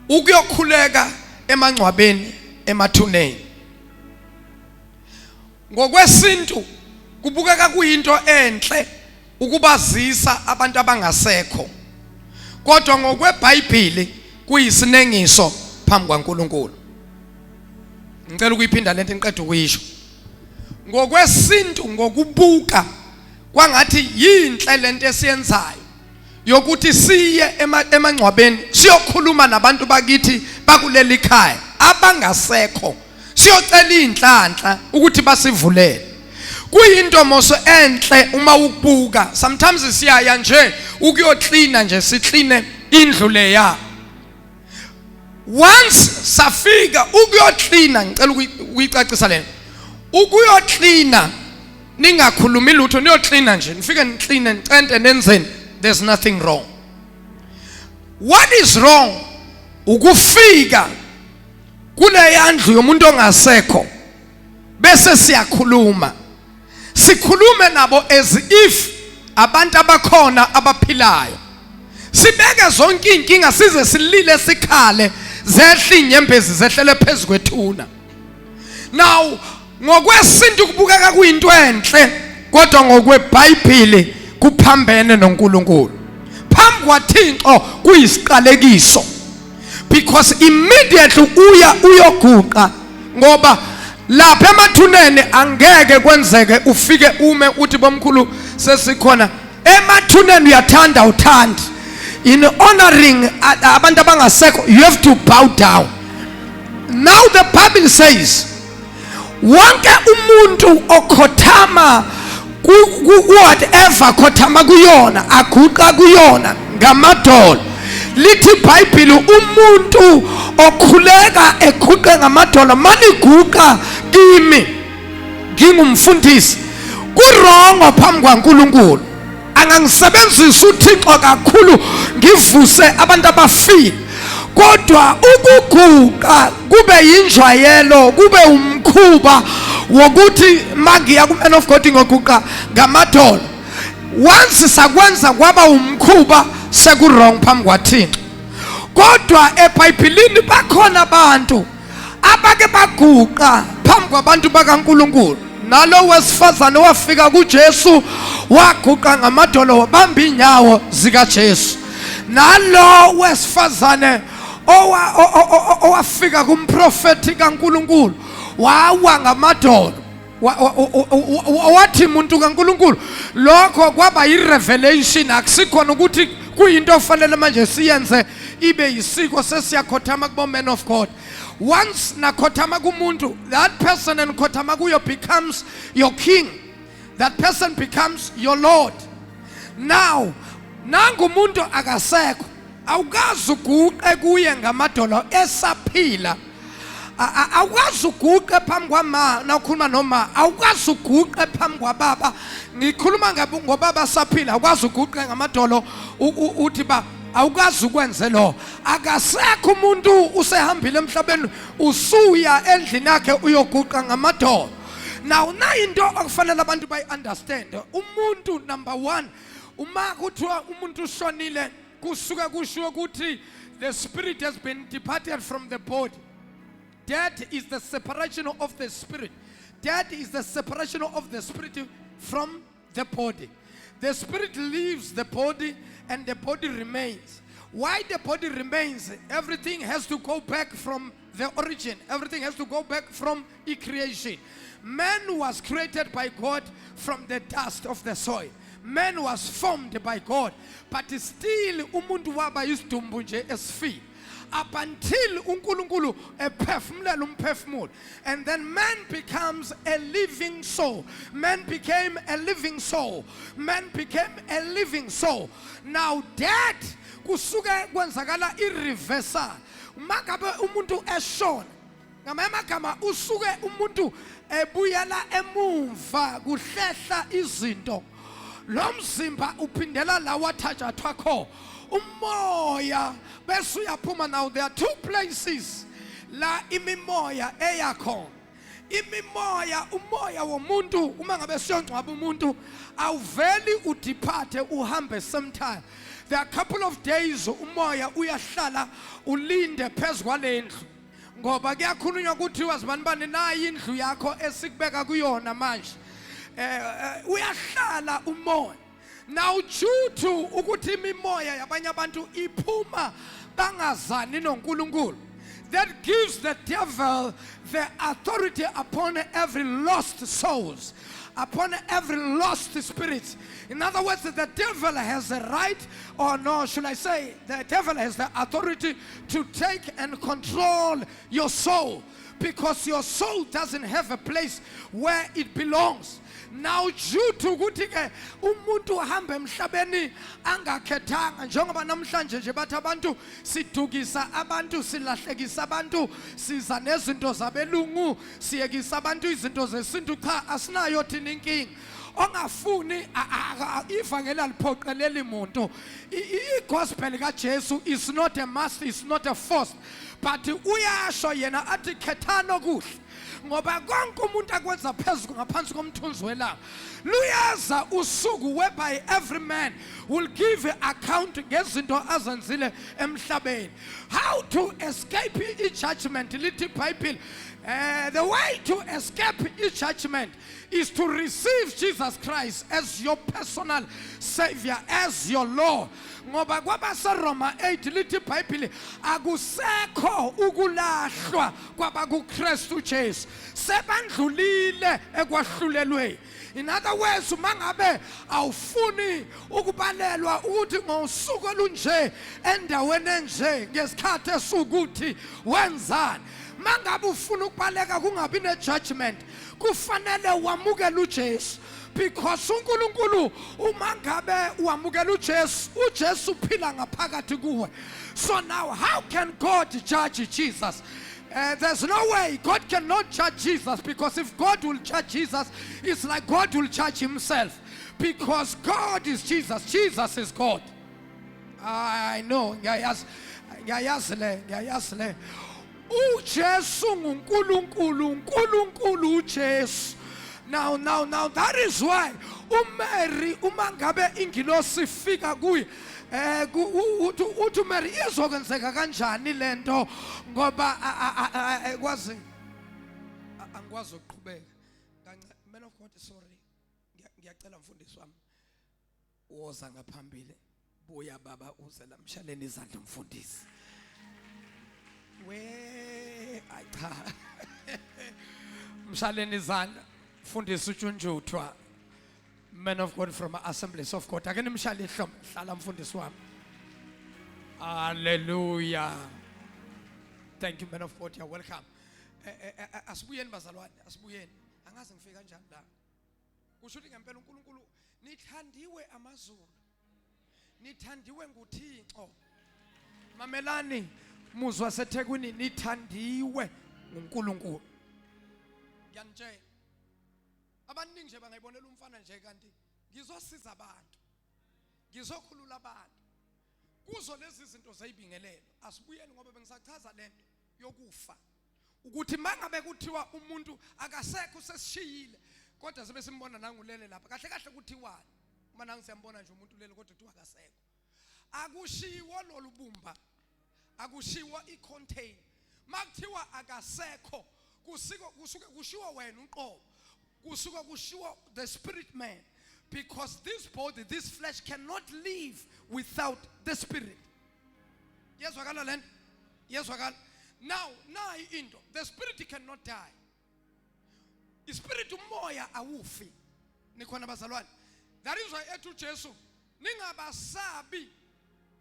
ukuyokhuleka emangcwabeni emathuneni. Ngokwesintu kubukeka kuyinto enhle ukubazisa abantu abangasekho, kodwa ngokweBhayibheli kuyisinengiso phambi kwaNkulunkulu. Ngicela ukuyiphinda lento engiqeda ukuyisho. Ngokwesintu ngokubuka kwangathi yinhle lento esiyenzayo yokuthi siye emangcwabeni siyokhuluma nabantu bakithi bakuleli khaya abangasekho, siyocela inhlanhla ukuthi basivulele. Kuyinto moso enhle uma ukubuka. Sometimes siyaya nje ukuyocleana nje sicleane indlu leya. Once safika ukuyocleana, ngicela ukuyicacisa lena. Ukuyocleana ningakhulumi lutho, niyocleana nje nifike nicleane nicente nenzeni, there's nothing wrong. What is wrong ukufika kule yandlu yomuntu ongasekho bese siyakhuluma, sikhulume nabo as if abantu abakhona abaphilayo, sibeke zonke inkinga size silile sikhale zehle inyembezi zehlele phezulu kwethuna. Now ngokwesintu kubukeka kuyinto enhle, kodwa ngokweBhayibheli kuphambene noNkulunkulu. Phambi kwaThixo kuyisiqalekiso, because immediately uyoguqa, ngoba lapha emathuneni angeke kwenzeke ufike ume uthi bomkhulu sesikhona emathuneni uyathanda uthandi. In honoring abantu abangasekho, you have to bow down. Now the Bible says wonke umuntu okhothama whatever khothama kuyona aguqa kuyona ngamadolo. Lithi iBhayibheli umuntu okhuleka eguqe ngamadolo maliguqa kimi ngingumfundisi kurongo phambi kwaNkulunkulu. Angangisebenzisa uThixo kakhulu ngivuse abantu abafile, kodwa ukuguqa kube yinjwayelo, kube umkhuba wokuthi magiya kuMan of God ngoguqa ngamadolo. Once sakwenza kwaba umkhuba sekurong phambi kwaThixo. Kodwa eBhayibhelini bakhona abantu abake baguqa phambi kwabantu bakaNkulunkulu. Nalo wesifazane wafika kuJesu waguqa ngamadolo wabamba inyawo zikaJesu. Nalo wesifazane owafika kumprofeti kaNkulunkulu wawa ngamadolo. Wathi umuntu kaNkulunkulu lokho kwaba yirevelation, akusikhona ukuthi kuyinto ofanele manje siyenze ibe yisiko sesiyakhothama kubo men of God. Once nakhothama kumuntu, that person and khothama kuyo becomes your king, that person becomes your Lord. Now nangu umuntu akasekho, awukazi uguqe kuye ngamadolo esaphila. Awukazi uguqe phambi kwama nawukhuluma noma, awukazi uguqe phambi kwababa. Ngikhuluma ngobaba saphila, awukazi uguqe ngamadolo uthi ba awukazi ukwenze lo. Akasekho umuntu usehambile emhlabeni usuya endlini yakhe uyoguqa ngamadolo. Now into okufanele abantu bayi-understand. Umuntu number one, uma kuthiwa umuntu ushonile kusuka kusho ukuthi the spirit has been departed from the body. Death is the separation of the spirit. Death is the separation of the spirit from the body. The spirit leaves the body and the body remains. Why the body remains? Everything has to go back from the origin. Everything has to go back from creation. Man was created by God from the dust of the soil. Man was formed by God, but still umuntu waba isidumbu nje esifile. Up until uNkulunkulu ephefumulela umphefumulo, and then man becomes a living soul. Man became a living soul. Man became a living soul. Now death kusuke kwenzakala irreversal. Makabe umuntu eshona, ngamagama usuke umuntu ebuyela emumva kuhlehla izinto. Lo mzimba uphindela la wathathathwa kho. Umoya bese uyaphuma. Now there are two places la imimoya eyakhona. Imimoya, umoya womuntu uma ngabe siyongcwaba umuntu awuveli udeparte uhambe sometime. there are a couple of days umoya uyahlala ulinde phezu kwalendlu ngoba kuyakhulunywa ukuthi wazibanibani nayi indlu yakho esikubeka kuyona manje uyahlala umoya. Now due to ukuthi imimoya yabanye abantu iphuma bangazani noNkulunkulu, that gives the devil the authority upon every lost souls, upon every lost spirit. In other words, the devil has a right, or no, should I say, the devil has the authority to take and control your soul, because your soul doesn't have a place where it belongs. Now due to ukuthi ke umuntu uhamba emhlabeni angakhethanga, njengoba namhlanje nje bathi abantu sidukisa abantu, silahlekisa abantu, siza nezinto zabelungu, siyekisa abantu izinto zesintu. Cha, asinayo thina inkinga. Ongafuni ivangeli aliphoqeleli muntu. I-gospel kaJesu is not a must, it's not a force, but uyasho yena athi khethana kuhle ngoba konke umuntu akwenza phezulu ngaphansi komthunzi welanga luyaza usuku whereby every man will give account ngezinto azenzile emhlabeni. How to escape i-judgment lithi iBhayibheli. The way to escape judgment is to receive Jesus Christ as your personal Savior, as your Lord. Ngoba kwabaseRoma 8 lithi iBhayibheli akusekho ukulahlwa kwabakuKristu Jesu, sebandlulile ekwahlulelweni. In other words, mangabe awufuni ukubalelwa ukuthi ngosuku olunje endaweni enje ngesikhathi esukuthi wenzani, mangabe ufuna ukubaleka kungabi ne-judgment, kufanele wamukele uJesu, because uNkulunkulu uma ngabe wamukele uJesu, uJesu uphila ngaphakathi kuwe. So now how can God judge Jesus? There's no way God cannot judge Jesus, because if God will judge Jesus, it's like God will judge himself, because God is Jesus, Jesus is God. I know. Ngiyazile. uJesu nguNkulunkulu, uNkulunkulu uJesu. Now that is why uMary uma ngabe ingilosi ifika kuye uthi uMary izokwenzeka kanjani lento ngoba akwazi angikwazi ukuqhubeka. Man of God, sorry, ngiyacela mfundisi wami woza ngaphambili, buya baba uze la mshaleni izandla mfundisi. Cha mshaleni izandla mfundisi uJunjuthwa, man of God from Assemblies of God. Ake nimshale ihlombe, hlala mfundisi wami. Hallelujah. Thank you, man of God, you're welcome. Asibuyeni bazalwane, asibuyeni. Angazi ngifika kanjani la. Kusho ukuthi ngempela uNkulunkulu nithandiwe amazulu, nithandiwe nguThixo. Mamelani muzwa seThekwini, nithandiwe uNkulunkulu. Ngiyanitshela abaningi nje bangayibonela umfana nje, kanti ngizosiza abantu, ngizokhulula abantu kuzo lezi zinto zayibingelelo. Asibuyeni ngoba bengisachaza lento yokufa, ukuthi mangabe kuthiwa umuntu akasekho sesishiyile, kodwa sibe simbona nangulele lapha kahle kahle kuthiwani. Uma nangi siyambona nje umuntu lele kodwa kuthiwa akasekho, akushiwo lolubumba, akushiwo icontain. Makuthiwa akasekho kusuke kushiwo wena uqobo, kusuke kushiwo the spirit man, because this body, this flesh cannot live without the spirit. Yezwakala lento, yezwakala. Now into the spirit cannot die. Ispirit umoya awufi. Nikhona bazalwane. That is why ethu Jesu ningabasabi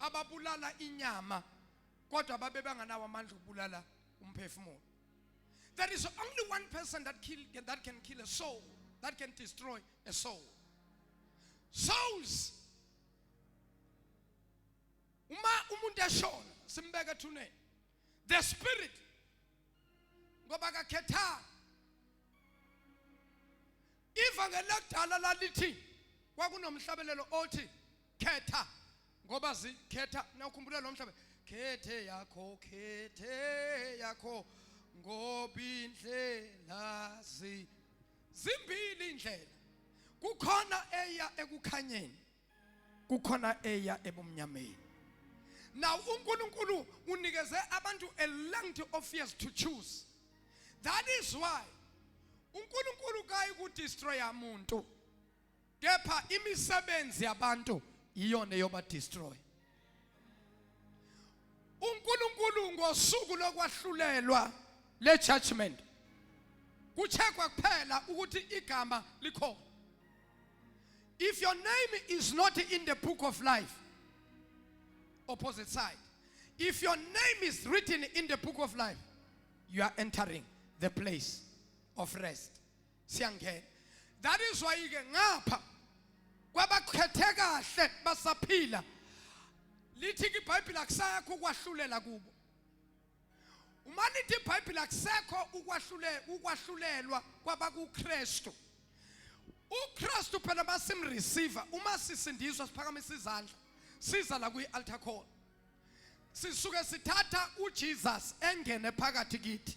ababulala inyama, kodwa babe banganawo amandla okubulala umphefumulo. There is only one person that can kill a soul, that can destroy a soul. Souls. Uma umuntu eshona simbeka ethuneni. The spirit ngoba akakhetha. Ivangeli lakudala lalithi kwakunomhlabelelo othi khetha ngoba zikhetha. Nawukhumbula lo mhlaba, khethe yakho ngoba indlela zimbili indlela. Kukhona eya ekukhanyeni, kukhona eya ebumnyameni. Now uNkulunkulu unikeze abantu a length of years to choose. That is why uNkulunkulu kayi ku destroy umuntu. Kepha imisebenzi yabantu iyona yoba destroy. uNkulunkulu ngosuku lokwahlulelwa le judgment kuchekwa kuphela ukuthi igama likhona. If your name is not in the book of life, opposite side, if your name is written in the book of life, you are entering the place of rest. Siyangena. That is why ke ngapha kwabakhethe kahle basaphila lithi iBhayibheli akusakho ukwahlulela kubo. Uma lithi iBhayibheli akusekho ukwahlulelwa kwabakuKristu. uKristu phela masimreceiver uma sisindiswa siphakamisa izandla siza la kwi-altar call. Sisuke sithatha uJesus engene phakathi kithi.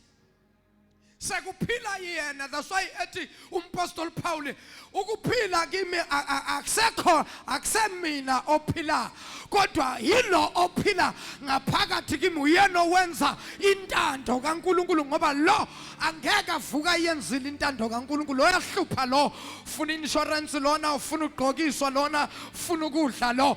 Sekuphila yena, that's why ethi umpostoli Paul ukuphila kimi akusekho akusemina ophila kodwa yilo ophila ngaphakathi kimi uyena owenza intando kaNkuluNkulu ngoba lo angeke avuka yenzile intando kaNkuluNkulu lo yahlupha lo ufuna insurance lona ufuna ugqokiswa lona ufuna ukudla lo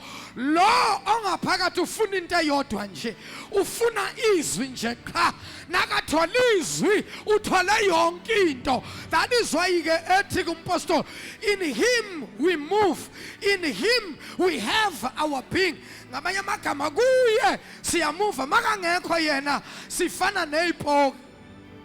ongaphakathi ufuna into eyodwa nje ufuna izwi nje qha nakathola izwi uthola yonke into. That is why ke ethi kumpostoli in him we move, in him we have our being. Ngamanye amagama kuye siyamuva makangekho yena sifana nezipoki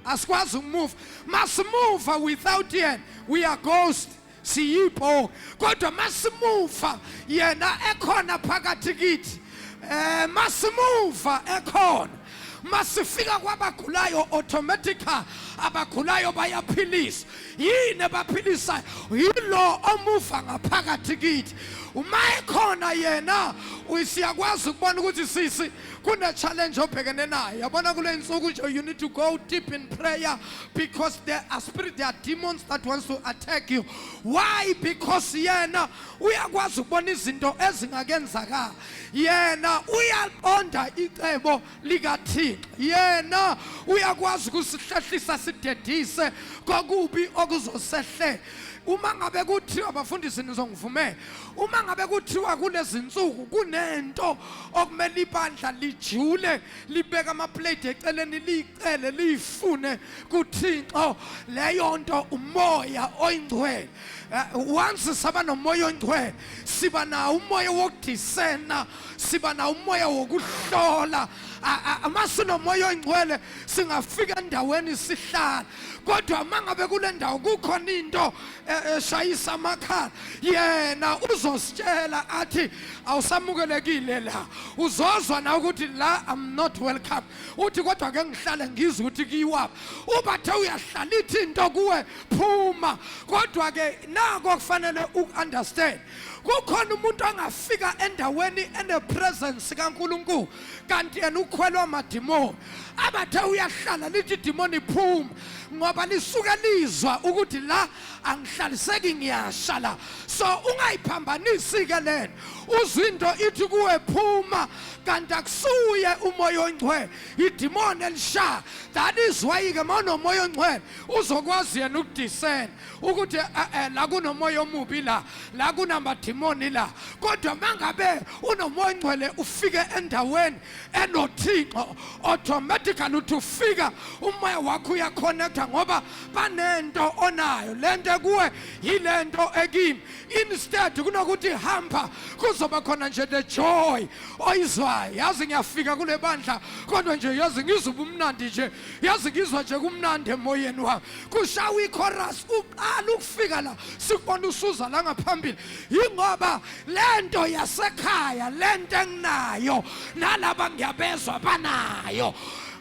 asikwazi ukumove. Masimuva without yena we are ghost siyipoki kodwa masimuva yena ekhona phakathi kithi masimuva ekhona masifika kwabagulayo automatically abagulayo bayaphiliswa. Yini baphilisa yilo omuva ngaphakathi kithi. Uma ekhona yena usiyakwazi ukubona ukuthi sisi kune challenge obhekene nayo. Yabona kule insuku nje you need to go deep in prayer because there are demons that wants to attack you. Why? Because yena uyakwazi ukubona izinto ezingakenzakala. Yena uyaqonda icebo likaThixo. Yena uyakwazi ukusihlehlisa sidedise kokubi okuzosehle. Uma ngabe kuthiwa abafundisi nizongivumela uma ngabe kuthiwa kulezi insuku kunento okumele ibandla lijule libeka amaplate eceleni licele lifune kuThixo leyo nto umoya oyingcwele. Once saba nomoya oyingcwele siba na umoya wokudisena siba na umoya wokuhlola. Amasinomoya oyingcwele singafika endaweni sihlala kodwa mangabe kule ndawo kukhona into eshayisa amakhala yena uzositshela athi awusamukelekile la uzozwa na ukuthi la I'm not welcome. Uthi kodwa ke ngihlale ngizwe ukuthi kiyiwaphi ubathe uyahlala ithi into kuwe phuma kodwa ke nako kufanele ukunderstand kukhona umuntu angafika endaweni ene presence kaNkuluNkulu kanti yena ukhwelwa amadimoni abathe uyahlala lithi idimoni iphuma ngoba lisuke lizwa ukuthi la angihlaliseki ngiyashala. So ungayiphambanisi ke lena uzwe into ithi kuwe phuma kanti akusuye umoya oyingcwele idimoni elishaya. That is why ke manje umoya oyingcwele uzokwazi yena ukudiscern ukuthi la kunomoya omubi la kunamadimoni la kodwa mangabe unomoya oyingcwele ufike endaweni enoThixo automatically ufika umoya wakho uyaconnecta ngoba banento onayo lento kuwe yilento ekimi. Instead kunokuthi hamba kuzoba khona nje the joy oyizwayo. Yazi ngiyafika kule bandla kodwa nje yazi ngizwa ubumnandi nje yazi ngizwa nje kumnandi emoyeni wami kushawa ichorus uqala ukufika la sikubona usuza la ngaphambili ingoba lento yasekhaya lento enginayo nalaba ngiyabezwa banayo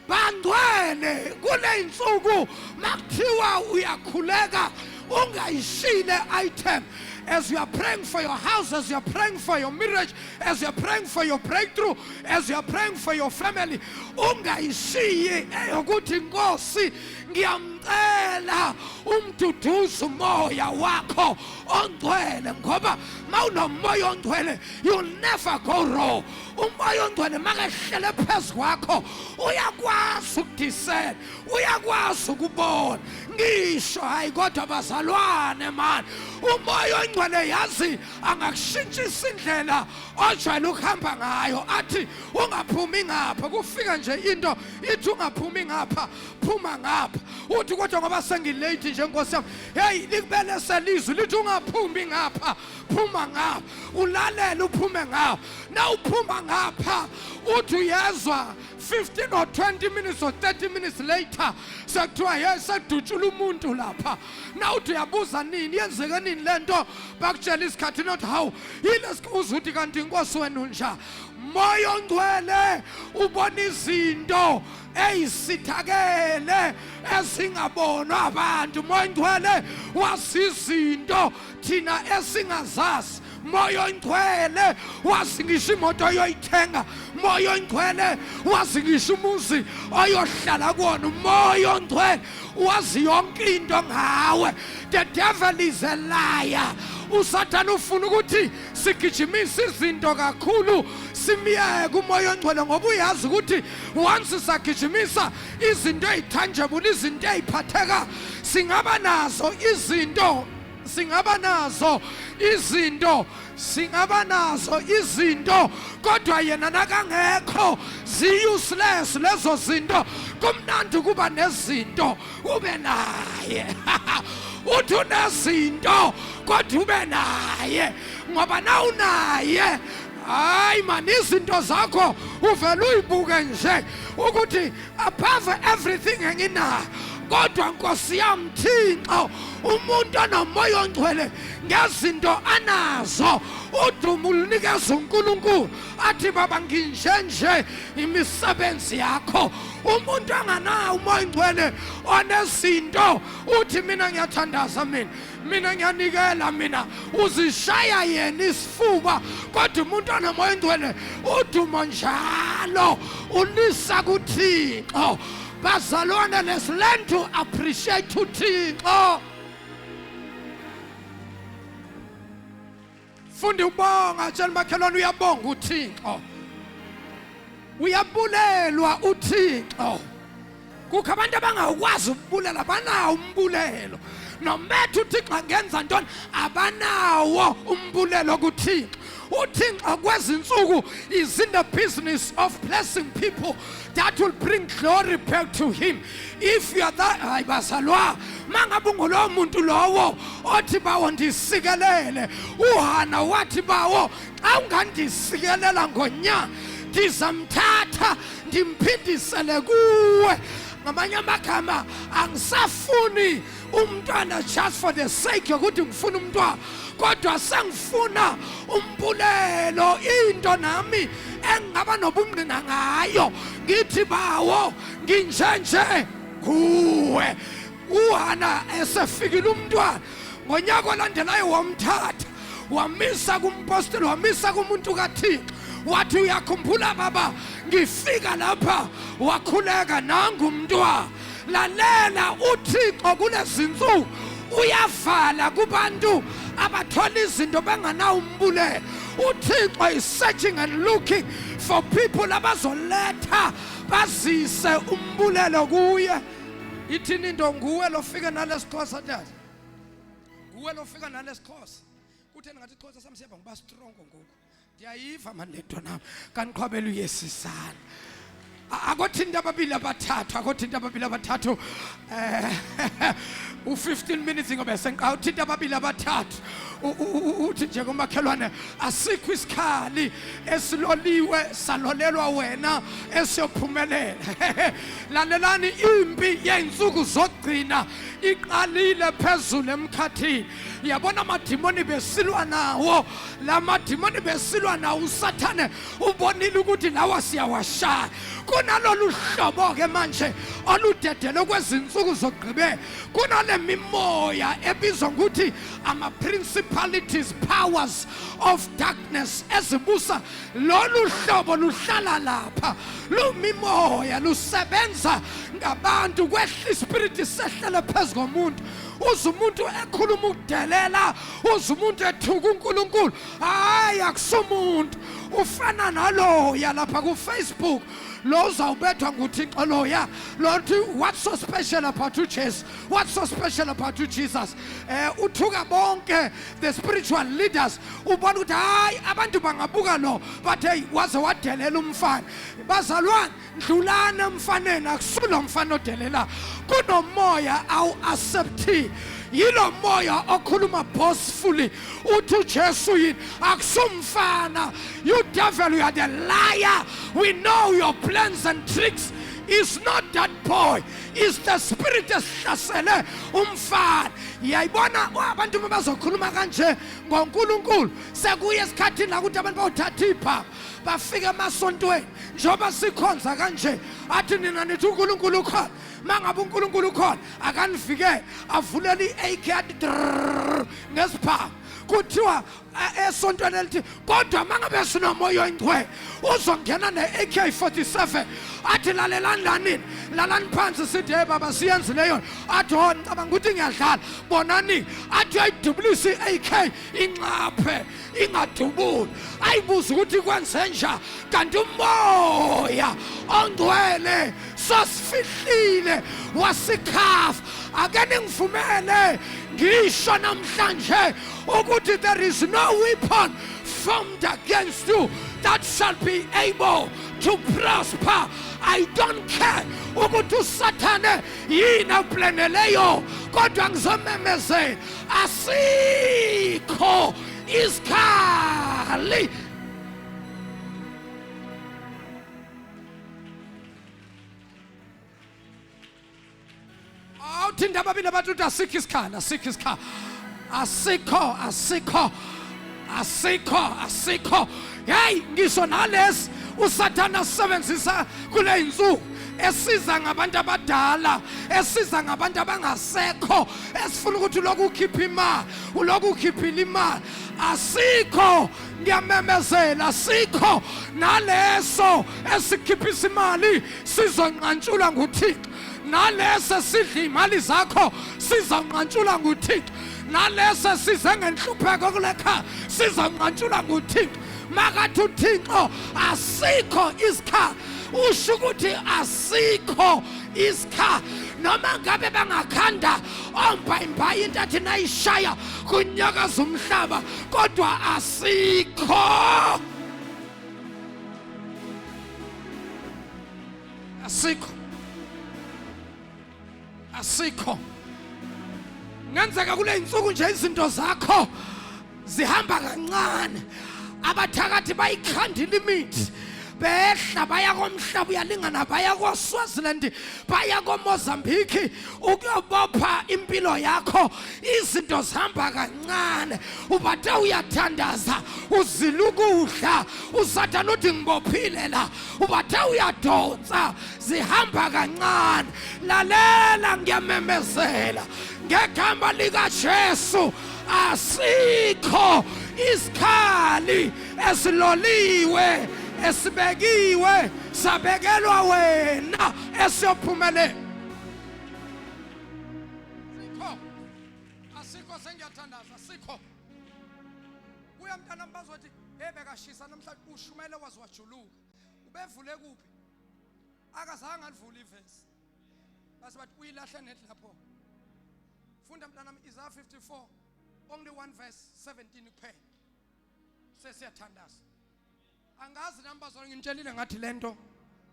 bangcwele kule insuku makuthiwa uyakhuleka ungayishile item as you are praying for your house, as you are praying for your marriage, as you are praying for your breakthrough, as you are praying for your family, ungayishiyi eyokuthi Nkosi ngiyamcela umduduzo umoya wakho ongcwele, ngoba mawunomoya ongcwele you'll never go wrong. Umoya ongcwele makehlele phezu kwakho uyakwazi ukudiscern, uyakwazi ukubona. Ngisho hayi kodwa bazalwane man, umoya ongcwele yazi angakushintshisa indlela ojwayele ukuhamba ngayo, athi ungaphumi ngapha. Kufika nje into ithi ungaphumi ngapha, phuma ngapha. Uthi kodwa ngoba sengilate nje Nkosi yami, hey likubele selizwe lithi ungaphumi ngapha, phuma ngapha. Ulalela uphume ngapha. Na uphuma ngapha uthi uyezwa 15 or 20 minutes or 30 minutes later sekuthiwa yes sedutshula umuntu lapha. Na uthi uyabuza nini yenzeke nini lento, bakutshela isikhathi not how ilesikuza uthi kanti Nkosi wena unja. Moya ongcwele ubona izinto eyisithakele esingabonwa abantu. Moya ongcwele wazi izinto thina esingazazi. Moya ongcwele wazi ngisho imoto oyoyithenga. Moya ongcwele wazi ngisho umuzi oyohlala kuwona. Moya ongcwele wazi yonke into ngawe. The devil is a liar. Usathane ufuna ukuthi sigijimise izinto kakhulu, simiyeke umoya ongcwele, ngoba uyazi ukuthi once sagijimisa izinto ezitangible, izinto eziphatheka, singaba nazo izinto kodwa yena nakangekho zi-useless lezo zinto. Kumnandi kuba nezinto ube naye. Uthi unezinto kodwa ube naye, ngoba na unaye hayi man izinto zakho uvela uyibuke nje ukuthi above everything enginayo. Kodwa Nkosi yami Thixo, umuntu onomoya ongcwele ngezinto anazo udumo ulunikeza uNkulunkulu, athi baba nginjenje imisebenzi yakho. Umuntu anganawo umoya ongcwele onezinto uthi mina ngiyathandaza, mina ngiyanikela, mina uzishaya yena isifuba. Kodwa umuntu onomoya ongcwele udumo njalo ulisa kuThixo. Bazalwane, let's learn to appreciate uThixo. Fundi ubonga, tshela makhelwane uyabonga uThixo. Uyabulelwa uThixo. Kukho abantu abangakwazi ukubulela, banawo umbulelo. Nomethe uThixo angenza ntoni, abanawo umbulelo kuThixo. uThixo kwezinsuku is in the business of blessing people that will bring glory back to him. If you are that, hayi bazalwa, mangabe ungulowo muntu lowo othi bawo ndisikelele, uHana wathi bawo xa ungandisikelela ngonyaka ndizamthatha ndimphindisele kuwe. Ngamanye amagama angisafuni umntwana just for the sake yokuthi ngifuna umntwana, kodwa sengifuna umbulelo, into nami engaba nobungqina ngayo. Ngithi bawo nginjenje kuwe. uHana esefikile umntwana ngonyaka olandelayo wamthatha wamisa kumpostoli, wamisa kumuntu kaThixo, wathi uyakhumbula baba ngifika lapha wakhuleka nangu umntwana. Lalela uThixo kulezinsuku uyavala kubantu abathola izinto benganawo umbulelo. uThixo is searching and looking for people abazoletha bazise umbulelo kuye. Ithini into nguwe lofika nalesikhosa tata, nguwe lofika nalesikhosa. Kutheni ngathi isikhosa sami siyaba ngiba strong ngoku, ndiyayiva manje lento nami kaniqhwabela uyesisana. Akothinta ababili abathathu u15 minutes ngobe senqa uthinta ababili abathathu uthi nje komakhelwane asikho isikhali esiloliwe salolelwa wena esiyophumelela. Lalelani, impi yeinsuku zogcina iqalile phezulu emkhathini. yabona amadimoni besilwa nawo la madimoni besilwa nawo usathane ubonile ukuthi lawa siyawashaya kunalolu hlobo ke manje oludedele kwezinsuku zogqibe kunale mimoya ebizwa ukuthi ama principalities powers of darkness ezibusa lolu hlobo luhlala lapha lumimoya lusebenza ngabantu kwehla ispirit sehlele phezu komuntu uze umuntu ekhuluma ukudelela uze umuntu ethuka uNkulunkulu hayi akusumuntu ufana naloya lapha ku Facebook lo uzawubethwa nguThixo loya lothi what's so special about you Jesus what's so special about you Jesus uthuka bonke the spiritual leaders ubona ukuthi hayi abantu bangabuka lo but hey waze wadelela umfana bazalwane ndlulana emfaneni akusulo umfana odelela kunomoya awu accepti yilo moya okhuluma boastfully uthi uJesu yini akusumfana you devil you are the liar we know your plans and tricks is not that boy is the spirit esihlasele umfana yayibona abantu bazokhuluma kanje ngoNkulunkulu sekuye esikhathini la ukuthi abantu bawuthatha ipha bafika emasontweni njoba sikhonza kanje athi nina nithi uNkulunkulu ukhona mangabe uNkulunkulu ukhona akanifike avulela iAK athi ngesipha kuthiwa esontweni elithi kodwa mangabe sinomoya oyingcwele uzongena neAK47 athi lalelani lanini lalani phansi sithi hey baba siyenze leyo athi ho ngicabanga ukuthi ngiyadlala bonani athi ayidubulisa iAK inqaphe ingadubuli ayibuza ukuthi kwenze njani kanti umoya ongcwele sosifihlile wasikhafa akene ngivumele ngisho namhlanje ukuthi there is no weapon formed against you that shall be able to prosper. I don't care ukuthi usathane yini uplaneleyo kodwa ngizomemezela asikho isikhali awuthi ndaba bina bathi asikho isikhali asikho hey ngisho nalesi usathana asebenzisa kule insuku esiza ngabantu abadala esiza ngabantu abangasekho esifuna ukuthi lokhu ukhipha imali ulokhu ukhiphile imali asikho ngiyamemezela asikho naleso esikhiphisa imali sizonqantshula nguThixo nalese sidla imali zakho sizonqantshula nguThixo nalese size ngenhlupheko kulekha sizonqantshula nguThixo makathi uThixo asikho isikha usho ukuthi asikho isikha noma ngabe bangakhanda ombhayimba into athi nayishaya kunyakaza umhlaba kodwa asikho ngenzeka kule insuku nje izinto zakho zihamba kancane abathakathi bayikhandile imithi behla baya komhlaba uyalingana baya koSwaziland baya koMozambique ukuyobopha impilo yakho izinto zihamba kancane ubathe uyathandaza uzilukudla usathana uthi ngibophile la ubathe uyadonsa zihamba kancane lalela ngiyamemezela ngegama likaJesu asikho isikhali esiloliwe esibekiwe sabekelwa wena esiyophumelela asikho sengiyathandaza asikho kuya mntana mbazothi ebekashisa namhlanje ushumele wazi wajuluka ubevule kuphi akazange alivule ivesi base bathi uyilahle net lapho funda mntana Isaiah 54 only one verse 17 kuphela sesiyathandaza angazi namba zonke ngitshelile ngathi lento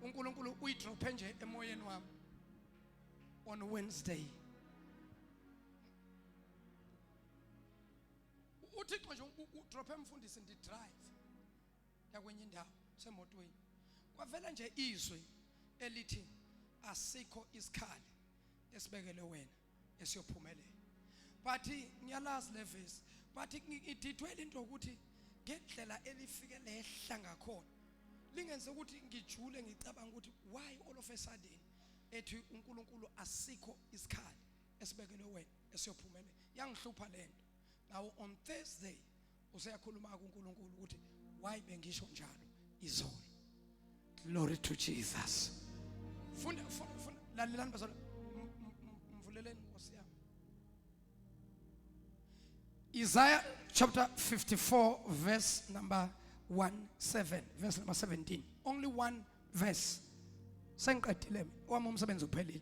uNkulunkulu uyidrophe nje emoyeni wami on Wednesday uThixo nje udrophe emfundisi ndi drive yakwenye indawo semotweni kwavela nje izwi elithi asikho isikhali esibekele wena esiyophumelela but ngiyalazi le verse, but ngididwele into ukuthi ngendlela elifike lehla ngakhona lingenze ukuthi ngijule ngicabanga ukuthi why all of a sudden ethi uNkulunkulu asikho isikhali esibekelwe wena esiyophumelela. Yangihlupha lento. Now on Thursday useyakhuluma kuNkulunkulu ukuthi why bengisho njalo izolo. Glory to Jesus. Funda lalelani bazalwane, mvuleleni Nkosi yami. Isaiah chapter 54 verse number 17. Only one verse. Sengiqedile wami umsebenzi uphelile.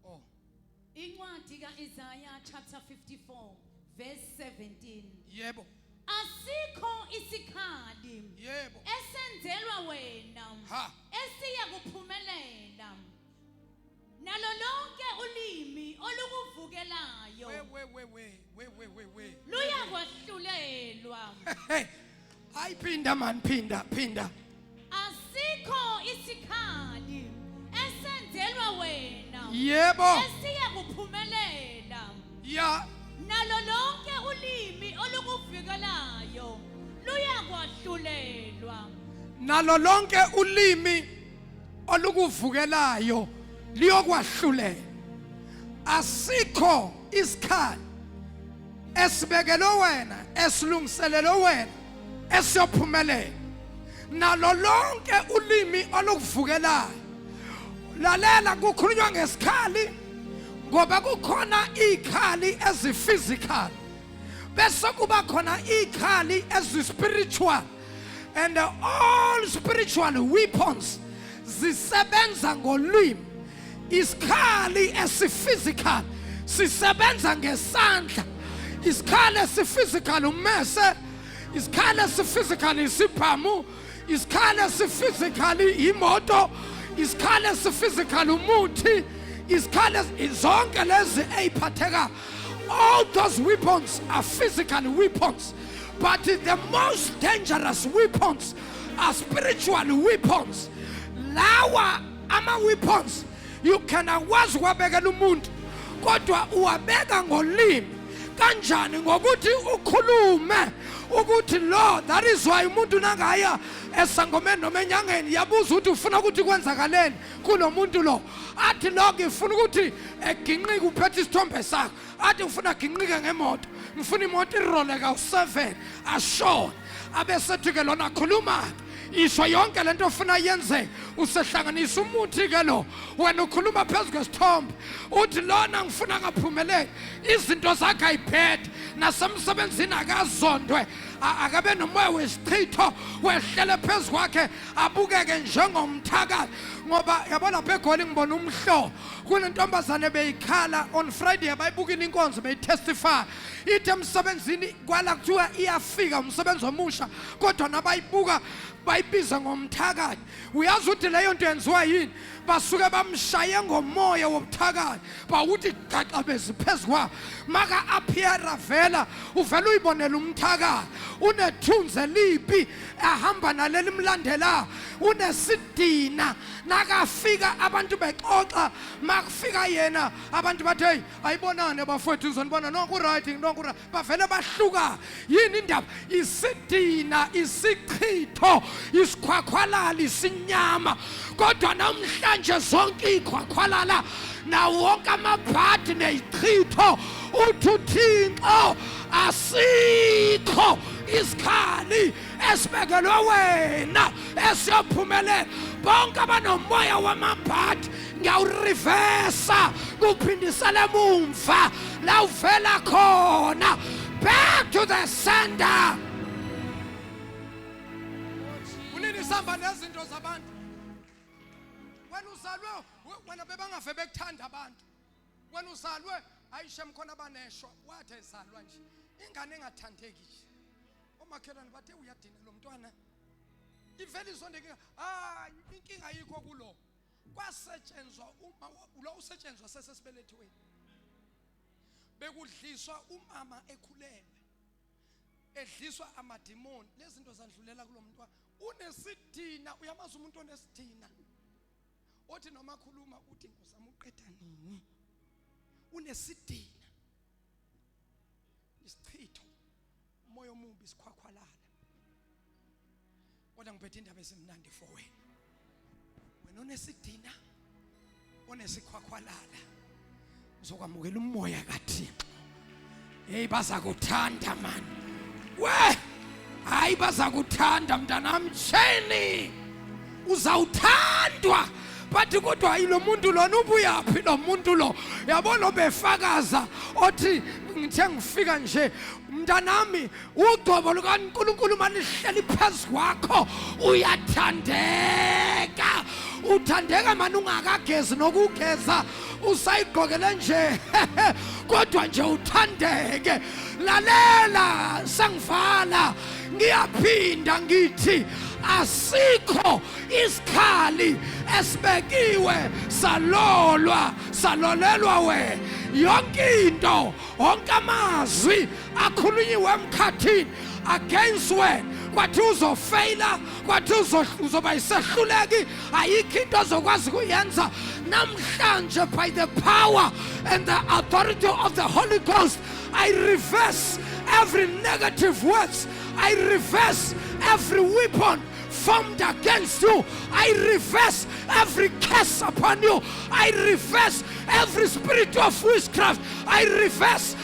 Oh. Incwadi kaIsaiah chapter 54 verse 17. Yebo. Asikho isikhali Yebo. esenzelwa wena Ha. esiya kuphumelela. Nalo lonke ulimi olukuvukelayo We. luyakwahlulelwa. Hey. Ayiphinda man, phinda. Asikho isikhali esenzelwa wena Yebo. esiya kuphumelela. Ya. Nalo lonke ulimi olukuvukelayo luyakwahlulelwa. Nalo lonke ulimi olukuvukelayo liyokwahlulela. Asikho isikhali esibekelwe wena esilungiselelwe wena esiyophumelela. Nalo lonke ulimi olukuvukelayo. Lalela kukhulunywa ngesikhali ngoba kukhona izikhali eziphysical bese kuba khona izikhali ezispiritual, and all spiritual weapons zisebenza ngolimi. Isikhali esiphysical sisebenza ngesandla, isikhali esiphysical ummese, isikhali esiphysical isibhamu, isikhali esiphysical imoto, isikhali esiphysical umuthi, isikhali zonke lezi eziphatheka. All those weapons are physical weapons, but the most dangerous weapons are spiritual weapons. Lawa ama weapons you can awazi wabekela umuntu kodwa uwabeka ngolimi. Kanjani? Ngokuthi ukhulume ukuthi Lord, that is why umuntu nangaya esangomeni noma enyangeni yabuza ukuthi ufuna ukuthi kwenzakaleni kulomuntu lo, athi lo ngifuna ukuthi eginqike uphethe isithombe sakhe, athi ufuna aginqike ngemoto, ngifuna imoto irole ka7 ashone, abesethi ke lona khuluma isho yonke lento ofuna yenze, usehlanganisa umuthi ke lo, wena ukhuluma phezulu kwesithombe uthi lona ngifuna ngaphumelele, izinto zakhe ayiphethe, nasemsebenzini akazondwe, akabe nomoya wesichitho wehlele phezulu kwakhe, abukeke njengomthakazi. Ngoba yabona lapha eGoli ngibona umhlo kunentombazane beyikhala on Friday, bayibukile inkonzo beyitestify ithi emsebenzini kwala kuthiwa iyafika umsebenzi omusha kodwa nabayibuka bayibiza ngomthakazi. Uyazi ukuthi leyo nto yenziwa yini? Basuke bamshaye ngomoya wobuthakazi bawuthi gaxa beziphezukwa maka appear vela uvela uyibonela umthakazi unethunze lipi ahamba naleli mlandela unesidina nakafika abantu bexoxa makufika yena abantu bathi hey ayibonane bafowethu uzonibona nonke right nonke bavele bahluka yini indaba isidina isichitho isikhwakhwalala isinyama kodwa namhlanje zonke ikhwakhwalala na wonke amabhadi nezichitho uthuthinqo asikho isikhali esibekelwe wena esiyophumelela. Bonke abanomoya wamabhadi ngiyawureversa kuphindisela emumva la uvela khona, back to the sender. Unini samba nezinto zabantu wena uzalwe wena bebangave bekuthanda abantu, wena uzalwe ayishe mkhona abaneshwa wathi ezalwa nje ingane engathandeki nje. Omakhelwane bathe uyadina lo mntwana ivele izondeke inkinga yikho kulo kwasetshenzwa uma lo usetshenzwa sesesibelethweni bekudliswa umama ekhulelwe edliswa amadimoni lezi zinto zadlulela kulo mntwana unesidina. Uyamazi umuntu onesidina othi noma khuluma uthi ngosama uqeda nini unesidina isichitho umoya omubi sikhwakhwalala kodwa ngiphethe indaba esimnandi for wena unesidina onesikhwakhwalala uzokwamukela umoya kaThixo. Hey bazakuthanda man we hayi bazakuthanda mntanami tsheni uzawuthandwa bathi kodwa lo muntu lona ubuyaphi lo muntu lo yabona obefakaza othi ngithe ngifika nje mntanami ugcobo lukaNkulunkulu manihleli phezu kwakho uyathandeka uthandeka manje ungakagezi nokugeza usayigqokele nje kodwa nje uthandeke lalela sangivala ngiyaphinda ngithi asikho isikhali esibekiwe salolelwa we yonke into wonke amazwi akhulunyiwe emkhathini against wena kwathi uzofeyila kwathi uzoba isehluleki ayikho into ozokwazi kuyenza namhlanje by the power and the authority of the Holy Ghost I reverse every negative words. I reverse every weapon formed against you. I reverse every curse upon you. I reverse every spirit of witchcraft. I reverse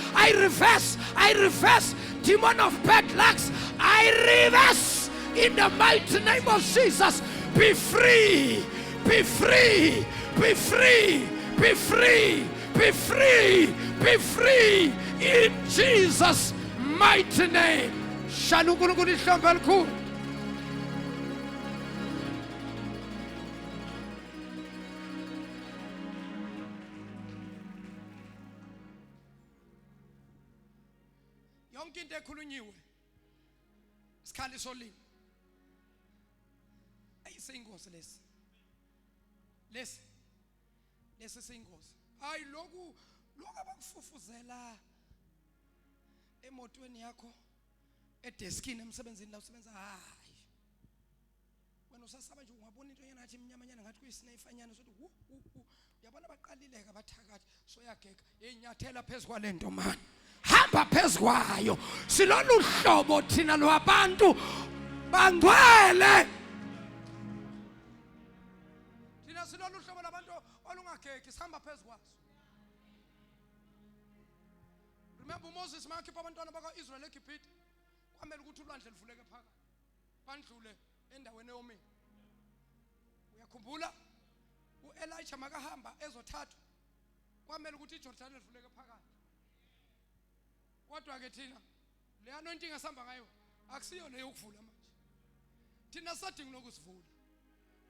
demon of bad lucks. I reverse in the mighty name of Jesus. Be free, be free, be free, be free, be free, be free in Jesus' mighty name. Shalukuluku ishamba elikhulu. Yonke into ekhulunyiwe sikhali solimi ayiseyingozi lesi siyingozi hayi lokhu abakufufuzela emotweni yakho edeskini emsebenzini la usebenza hayi wena usasaba nje ungabona into yena athi imnyamanyana ngathi kuyisinayifanyana sothi uyabona abaqalileka bathakathi soyageka einyathela phezukwa lento manje hamba phezukwayo silolu hlobo thina lwabantu bangcwele thina silolu hlobo labantu olungageki sihamba phezukwaso. Remember Moses makhipha abantwana bakaIsrael eGibhithe kwamele ukuthi ulwandle livuleke phakathi bandlule endaweni eyomile. Uyakhumbula uElijah makahamba ezothathwa kwamele ukuthi iJordan livuleke phakathi. Kodwa ke thina le anointing esihamba ngayo akusiyo leyo ukuvula manje. Thina sadinga lokusivula.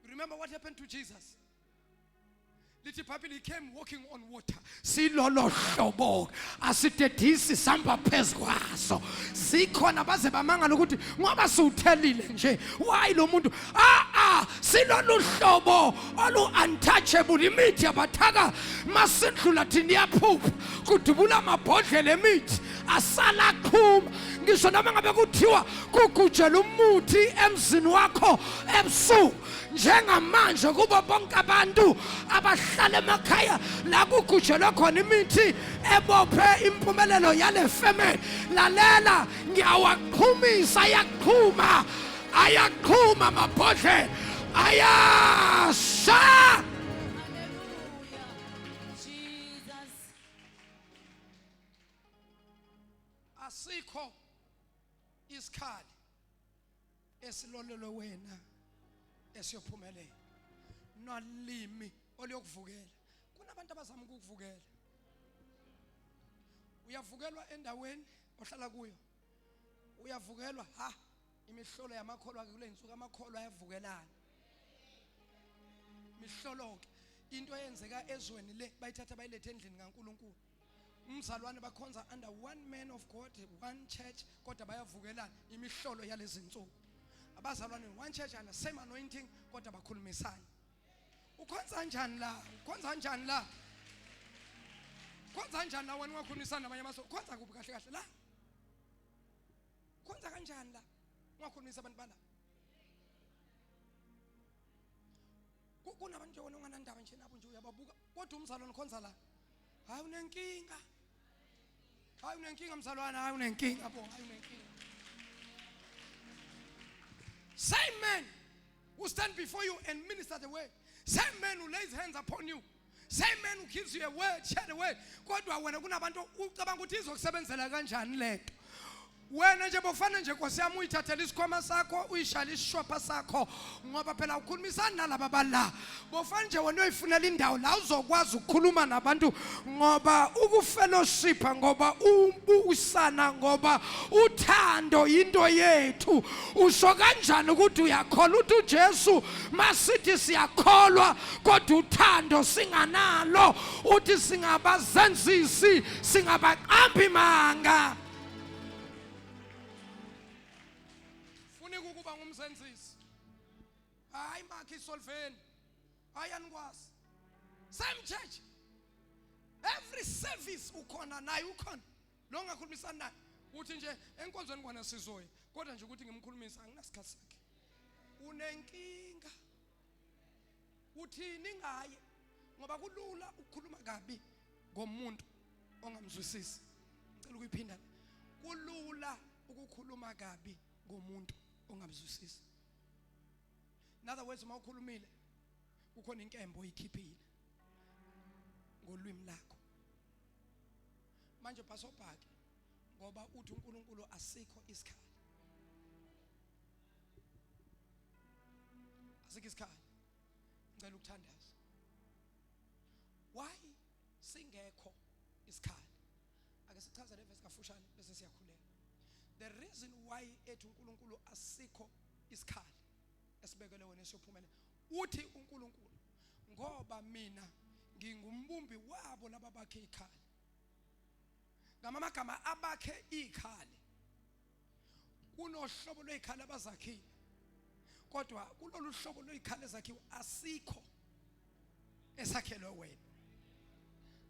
Remember what happened to Jesus? Lithi Bible he came walking on water. Silolo hlobo asidedisi samba phezukwaso. Sikhona baze bamangala ukuthi ngoba siwuthelile nje why lo muntu silolu hlobo olu untouchable imithi yabathaka masindlula thini yaphupha kudubula amabhodlela emithi asala qhuma ngisho noma ngabe kuthiwa kugujela umuthi emzini wakho ebusuku njengamanje kuba bonke abantu abahlala emakhaya la kugujelwa khona imithi ebophe impumelelo yale family lalela ngiyawaqhumisa ayaqhuma amabhodlela ayasha. Hallelujah. Jesus. Asikho isikhali esilolelwe wena esiyophumelela nolimi oliyokuvukela. Kunabantu abazama ukuvukela. Uyavukelwa endaweni ohlala kuyo. Uyavukelwa imihlolo yamakholwa kule insuku amakholwa ayavukelana. Mihlolo ke into eyenzeka ezweni le bayithatha bayilethe endlini kaNkuluNkulu. Umzalwane bakhonza under one man of God, one church kodwa bayavukelana imihlolo yalezi insuku. Abazalwane one church and the same anointing kodwa bakhulumisana. Ukhonza kanjani la? Ukhonza kanjani la? Ukhonza kanjani la wena ungakhulumisana nabanye amaso? Ukhonza kuphi kahle kahle la? Ukhonza kanjani la? Ungakhulumisa abantu bala. kunabantu nje wona unganandaba nje nabo nje uyababuka kodwa umzalwane khonza la hayi unenkinga mzalwana hayi unenkinga bo hayi unenkinga. Same man who stand before you and minister the word, same man who lays hands upon you, same man who gives you a word, share the word. Kodwa wena kunabantu ucabanga ukuthi izokusebenzela kanjani lento. Wena nje bofana nje Nkosi yami uyithathela isikhwama sakho uyishala isishopha sakho ngoba phela ukhulumisana nalabo bala. Bofana nje wena uyifunela indawo la uzokwazi ukukhuluma nabantu ngoba ukufellowship ngoba ubusana ngoba uthando into yethu. Usho kanjani ukuthi uyakholwa ukuthi uJesu masithi siyakholwa kodwa uthando singanalo uthi singabazenzisi singabaqambi manga. Ukuba ngumsenzisi hayi makhe isolveni hayi anikwazi same church every service ukhona naye ukhona lo ngakhulumisana naye uthi nje enkonzweni kona sizoya kodwa nje ukuthi ngimkhulumisa anginasikhathi sakhe unenkinga uthini ngaye ngoba kulula ukukhuluma kabi ngomuntu ongamzwisisi. Ngicela ukuyiphinda kulula ukukhuluma kabi ngomuntu ongamzwisisi. In other words mawukhulumile kukhona inkembo oyikhiphile ngolwimi lakho manje basobhaki ngoba uthi uNkulunkulu asikho isikhali. Asikho isikhali. Ngicela ukuthandaza. Why singekho isikhali? Ake sichaze le verse kafushane bese siyakhulela. The reason why ethi uNkulunkulu asikho isikhali esibekele wena esiyophumelela uthi uNkulunkulu ngoba mina ngingumbumbi wabo laba bakhe ikhali. Ngamagama abakhe ikhali kunohlobo lwezikhali abazakhile kodwa kulolu hlobo lwezikhali ezakhiwe asikho esakhelwe wena.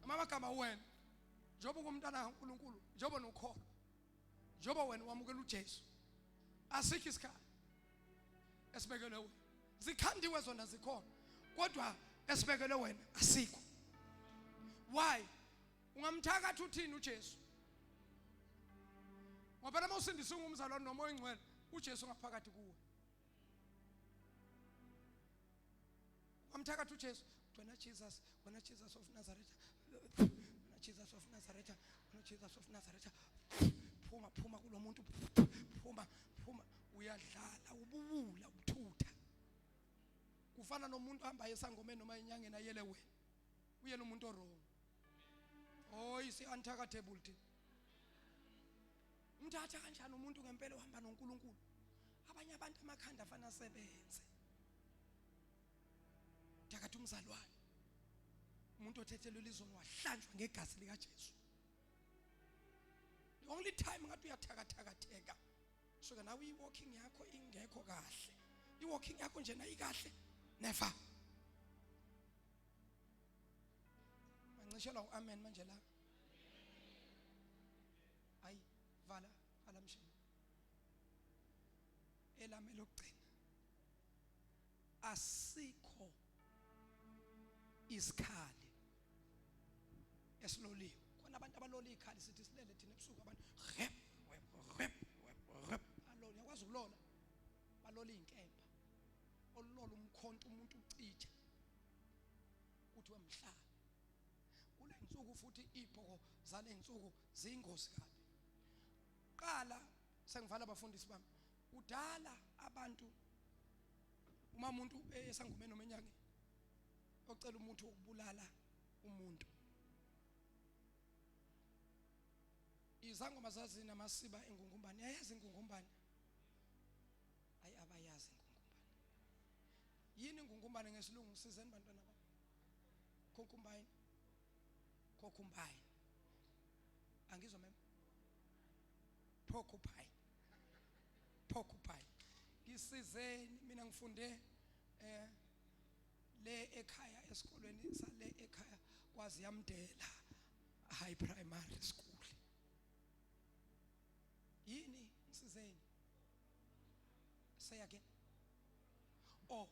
Ngamagama wena njengoba ungumntana kaNkulunkulu njengoba nokholo njengoba wena wamukela uJesu asikho isikhali esibekele wena. Zikhandiwe zona zikhona kodwa esibekele wena asikho. Why? Ungamthakatha uthini uJesu? Ngoba noma usindisa ungumzalwane noma oyingcwele uJesu ngaphakathi kuwe. Ungamthakatha uJesu wena Jesus of Nazareth, wena Jesus of Nazareth, wena Jesus of Nazareth. Phuma kulo muntu phuma uyadlala ububula ubuthutha. Kufana nomuntu ohamba esangomeni noma enyangeni ayele wena. Uyena umuntu orong. Oh isi untouchable thing. Umthatha kanjani umuntu ngempela ohamba noNkulunkulu? Abanye abantu amakhanda afana asebenze. Thakatha umzalwane. Umuntu othethelwe ilizoni wahlanjwa ngegazi lika Jesu. The only time ngathi uyathakathakatheka so ke nawe iwalking yakho ingekho kahle. Iwalking yakho nje ayikahle never. Mancishelwa uamen manje la. Ayi vala mshini. Elame lokugcina. Asikho isikhali esiloliwe. Khona abantu abaloli ikhali sithi silele thina ebusuku abantu rep alone yakwazi ukulola baloli inkemba olola umkhonto umuntu ucija uthi wemhlaba kule insuku futhi iphoko zale insuku ziyingozi kabi. Qala sengivala abafundisi bami udala abantu uma umuntu esangomeni noma enyangeni ocela umuntu ukubulala umuntu. Izangoma zazi namasiba engungumbani. Yayazi ingungumbani? Ayi abayazi ingungumbani. Yini ingungumbani ngesilungu sizeni bantwana bami? Concubine. Angizwa mem? Porcupine. Isizeni mina ngifunde le ekhaya esikolweni sale ekhaya kwazi yamdela high primary school. Yini isizeni? Say again. Oh,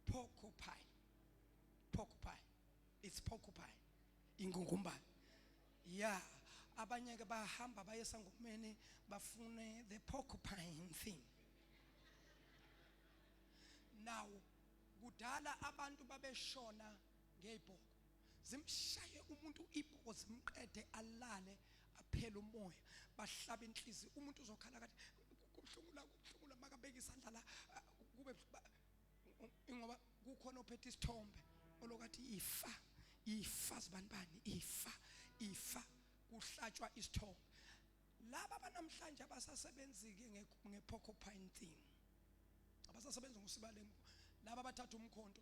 porcupine. it's porcupine, ingungumbane. Yeah, abanye ke bahamba baye esangomeni bafune the porcupine thing. Now kudala abantu babeshona ngeibhoko, zimshaye umuntu ibhoko zimqede alale aphela umoya, bahlaba inhliziyo, umuntu uzokhala kathi kubuhlungula makabeka isandla la kube ngoba kukhona ophethe isithombe olokathi ifa zibanibani ifa kuhlatshwa isithombe. Laba banamhlanje abasasebenzi ke ngeporcupine thing, abasasebenza ngosibalembu, laba bathatha umkhonto,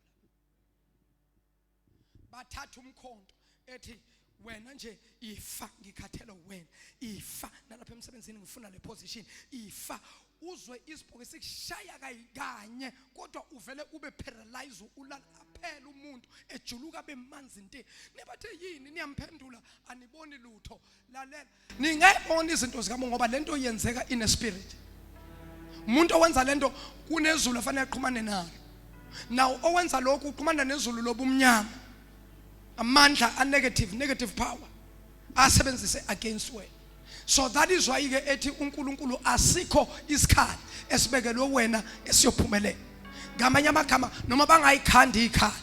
bathatha umkhonto ethi wena nje ifa ngikhathela wena ifa, nalapha emsebenzini ngifuna le position ifa, uzwe isibhoko sikushaya kanye kodwa uvele ube paralyzed, ulala aphela umuntu ejuluka bemanzi nte. Nibathe yini niyamphendula aniboni lutho. Lalela, ningayibona izinto zikaMo ngoba lento yenzeka in a spirit. Umuntu owenza lento kunezulu afanele aqhumane nalo. Now owenza lokhu uqhumana nezulu lobumnyama, amandla a negative power asebenzise against wena. So that is why ke ethi uNkulunkulu asikho isikhali esibekelwe wena esiyophumelela. Ngamanye amagama noma bangayikhandi ikhali,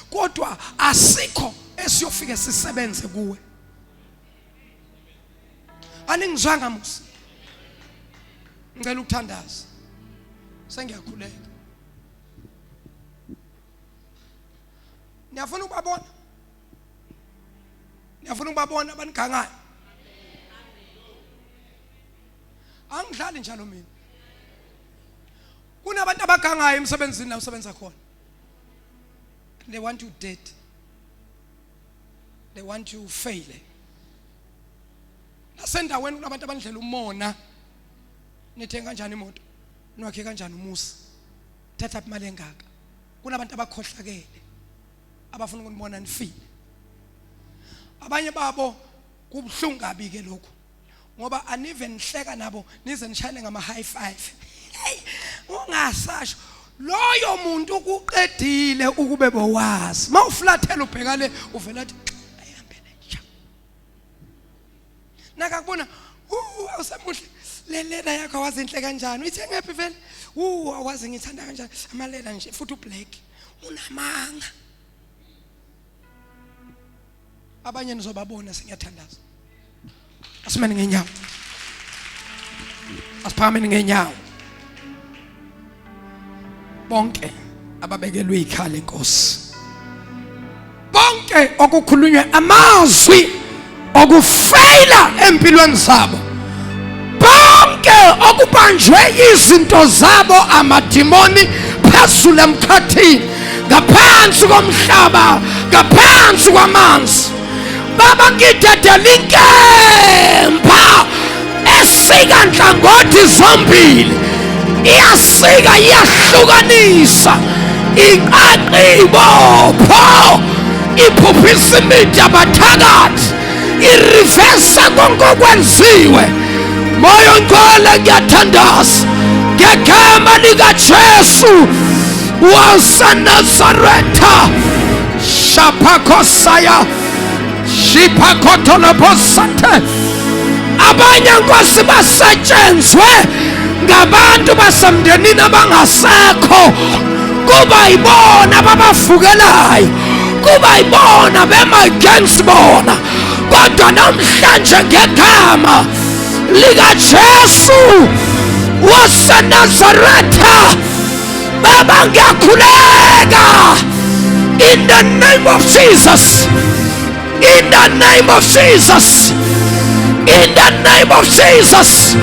kodwa asikho esiyofika sisebenze kuwe. Aningizwanga musi, ngicela ukuthandaza, sengiyakhuleka. Niyafuna ukubabona? Niyafuna ukubabona abanigangayo? Angidlali njalo mina. Kunabantu abagangayo emsebenzini la usebenza khona. They want you dead. They want you fail. Nasendaweni kunabantu abandlela umona. Nithenga kanjani imoto? Nwakhe kanjani umusi? Thatha imali engaka. Kunabantu abakhohlakele, abafuna ukunibona nifile. Abanye babo kubuhlungu kabi ke lokho, ngoba anive nihleka nabo nize nishayele ngama high five. Hey, ungasasho loyo muntu ukuqedile ukube bowazi. Mawuflathela ubheka le uvela athi ayihambele nje. Nakakubona awusemuhle le leather yakho awazi inhle kanjani, uyithi ngephi vele? Awazi ngithanda kanjani ama leather nje futhi ublack unamanga. Abanye nizobabona sengiyathandaza. Asimene ngenyawo. Asiphameni ngenyawo. Bonke ababekelwe ikhali Nkosi, bonke okukhulunywe amazwi okufeyila empilweni zabo, bonke okubanjwe izinto zabo amadimoni phezulu emkhathini, ngaphansi komhlaba, ngaphansi kwamanzi, baba ngidedela inkemba esika nhlangothi zombili, iyasika iyahlukanisa iqaqibo pho, iphuphisa imithi abathakathi, irivesa konke okwenziwe. Moya Ngcwele ngiyathandaza ngegama likaJesu waseNazaretha, shaphakosaya shiphakotolobosate. Abanye Nkosi basetshenzwe ngabantu basemndenini abangasekho, kuba yibona ababavukelayo, kuba yibona bema against bona, kodwa namhlanje ngegama likaJesu waseNazaretha, baba ngiyakhuleka in the name of Jesus, in the name of Jesus, in the name of Jesus,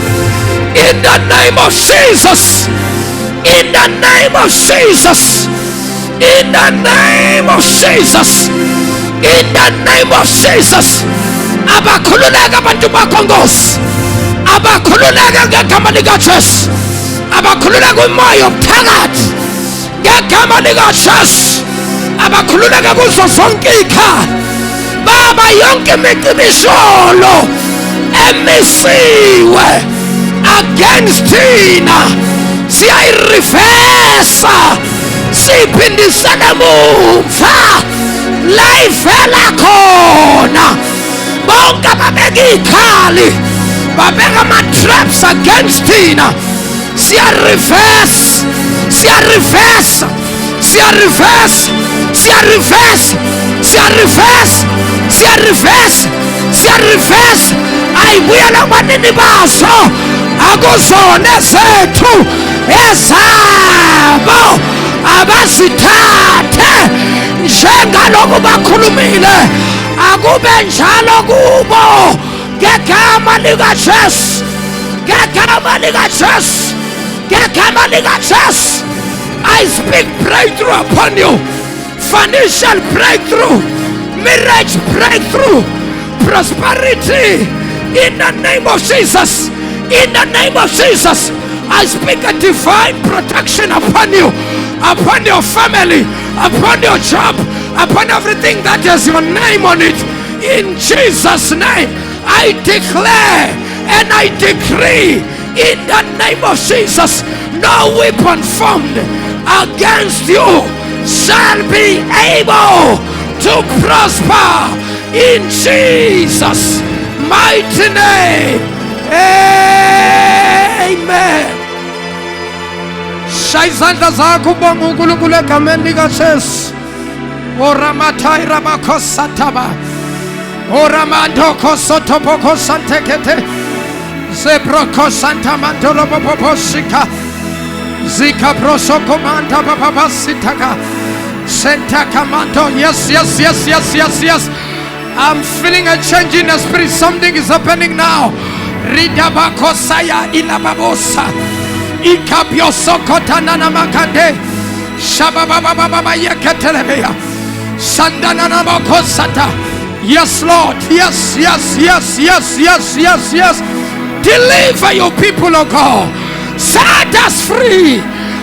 in the name of Jesus, in the name of Jesus, in the name of Jesus, in the name of Jesus. Abakhululeka abantu bakho Nkosi, abakhululeka ngegama likaJesu, abakhululeka umoya ophakathi ngegama likaJesu, abakhululeka kuzo zonke ikhaya, baba yonke imicibisholo emisiwe against thina siyayirivesa, siyiphindisele emuva. layivela khona bonke babeka ikhali babeka ama-traps against thina siya-reverse siya-reverse siya-reverse siya-reverse siya-reverse siya-reverse siya-reverse ayibuyela kubanini baso akuzona zethu ezabo abazithathe njengalokhu bakhulumile akube njalo kubo ngegama likaJesu ngegama likaJesu ngegama likaJesu. I speak breakthrough upon you, financial breakthrough, marriage breakthrough, prosperity in the name of Jesus. In the name of Jesus, I speak a divine protection upon you, upon your family, upon your job, upon everything that has your name on it. In Jesus' name, I declare and I decree in the name of Jesus, no weapon formed against you shall be able to prosper in Jesus' mighty name. Amen. Shayizandla zakho ubonga uNkulunkulu egameni likaJesu. Oramathai ramakosataba. Oramando kosotopoko santekete. Zebroko santa mantolo poposika. Zika proso komanda papa sitaka. Senta kamando. Yes, yes, yes, yes, yes, yes. I'm feeling a change in the spirit. Something is happening now. Ridabako saya ilababosa. Ikapioso kotanana makande. Shababababa yeketelebea. Sandanana makosata. Yes, Lord. Yes, yes, yes, yes, yes, yes, yes. Deliver your people, O God. Set us free.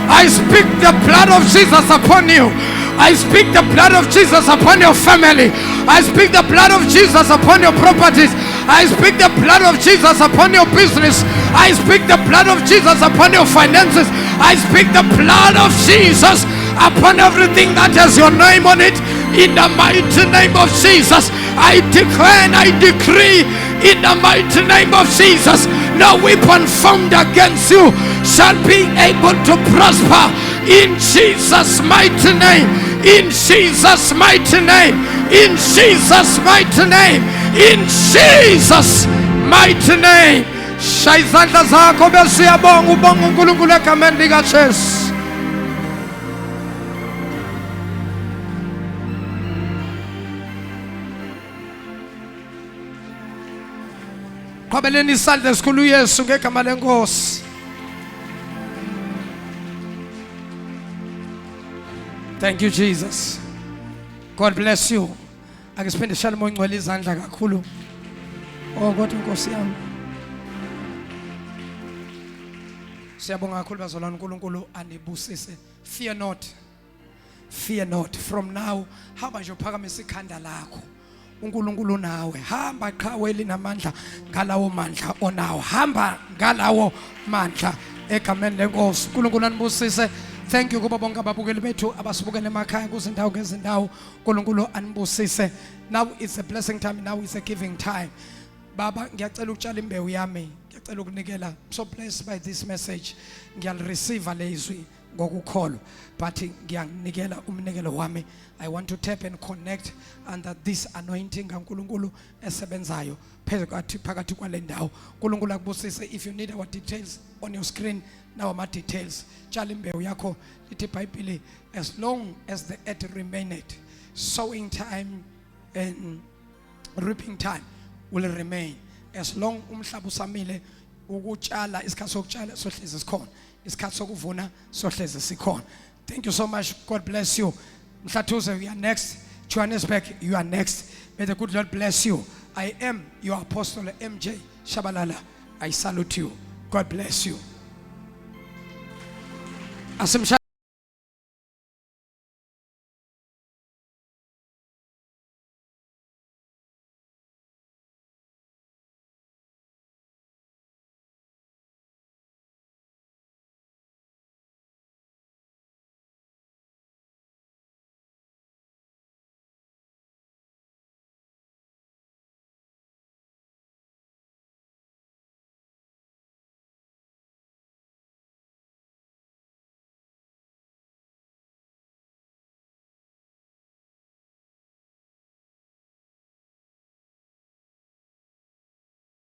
I speak the blood of Jesus upon you. I speak the blood of Jesus upon your family. I speak the blood of Jesus upon your properties. I speak the blood of Jesus upon your business. I speak the blood of Jesus upon your finances. I speak the blood of Jesus upon everything that has your name on it. In the mighty name of Jesus, I declare and I decree in the mighty name of Jesus, no weapon formed against you shall be able to prosper. In Jesus' mighty name, in Jesus' mighty name, in Jesus' mighty name, in Jesus' mighty name. Shayizandla zakho bese uyabonga ubonga uNkulunkulu egameni likaJesu. Qabeleni isandla esikhulu uYesu ngegama lenkosi. Thank you, Jesus. God bless you. Ake siphinde shalom ongcwele izandla kakhulu. Oh kodwa inkosi yami. Siyabonga kakhulu bazalwane uNkulunkulu anibusise. Fear not. Fear not. From now, hamba nje uphakamisa ikhanda lakho. uNkulunkulu nawe. Hamba qha welinamandla ngalawo mandla onawo. Hamba ngalawo mandla egameni lenkosi. uNkulunkulu anibusise. Thank you kuba bonke ababukeli bethu abasibukela emakhaya kuzindawo ngezindawo. uNkulunkulu anibusise. Now it's a blessing time. Now it's a giving time. Baba ngiyacela ukutshala imbewu yami. Ngiyacela ukunikela. I'm so blessed by this message. Ngiyalireceive lezwi ngokukholwa. But ngiyanikela umnikelo wami. I want to tap and connect under this anointing kaNkulunkulu esebenzayo phakathi kwale ndawo. uNkulunkulu akubusise. If you need our details on your screen, now my details. Tshala imbewu yakho lithi iBhayibheli, as long as the earth remaineth, sowing time and reaping time will remain. As long umhlaba usamile, ukutshala isikhathi sokutshala sohlezi sikhona, isikhathi sokuvuna sohlezi sikhona. Thank you so much. God bless you. Mhlathuze, you are next. Johannesburg, you are next. May the good Lord bless you. I am your apostle MJ Tshabalala. I salute you. God bless you.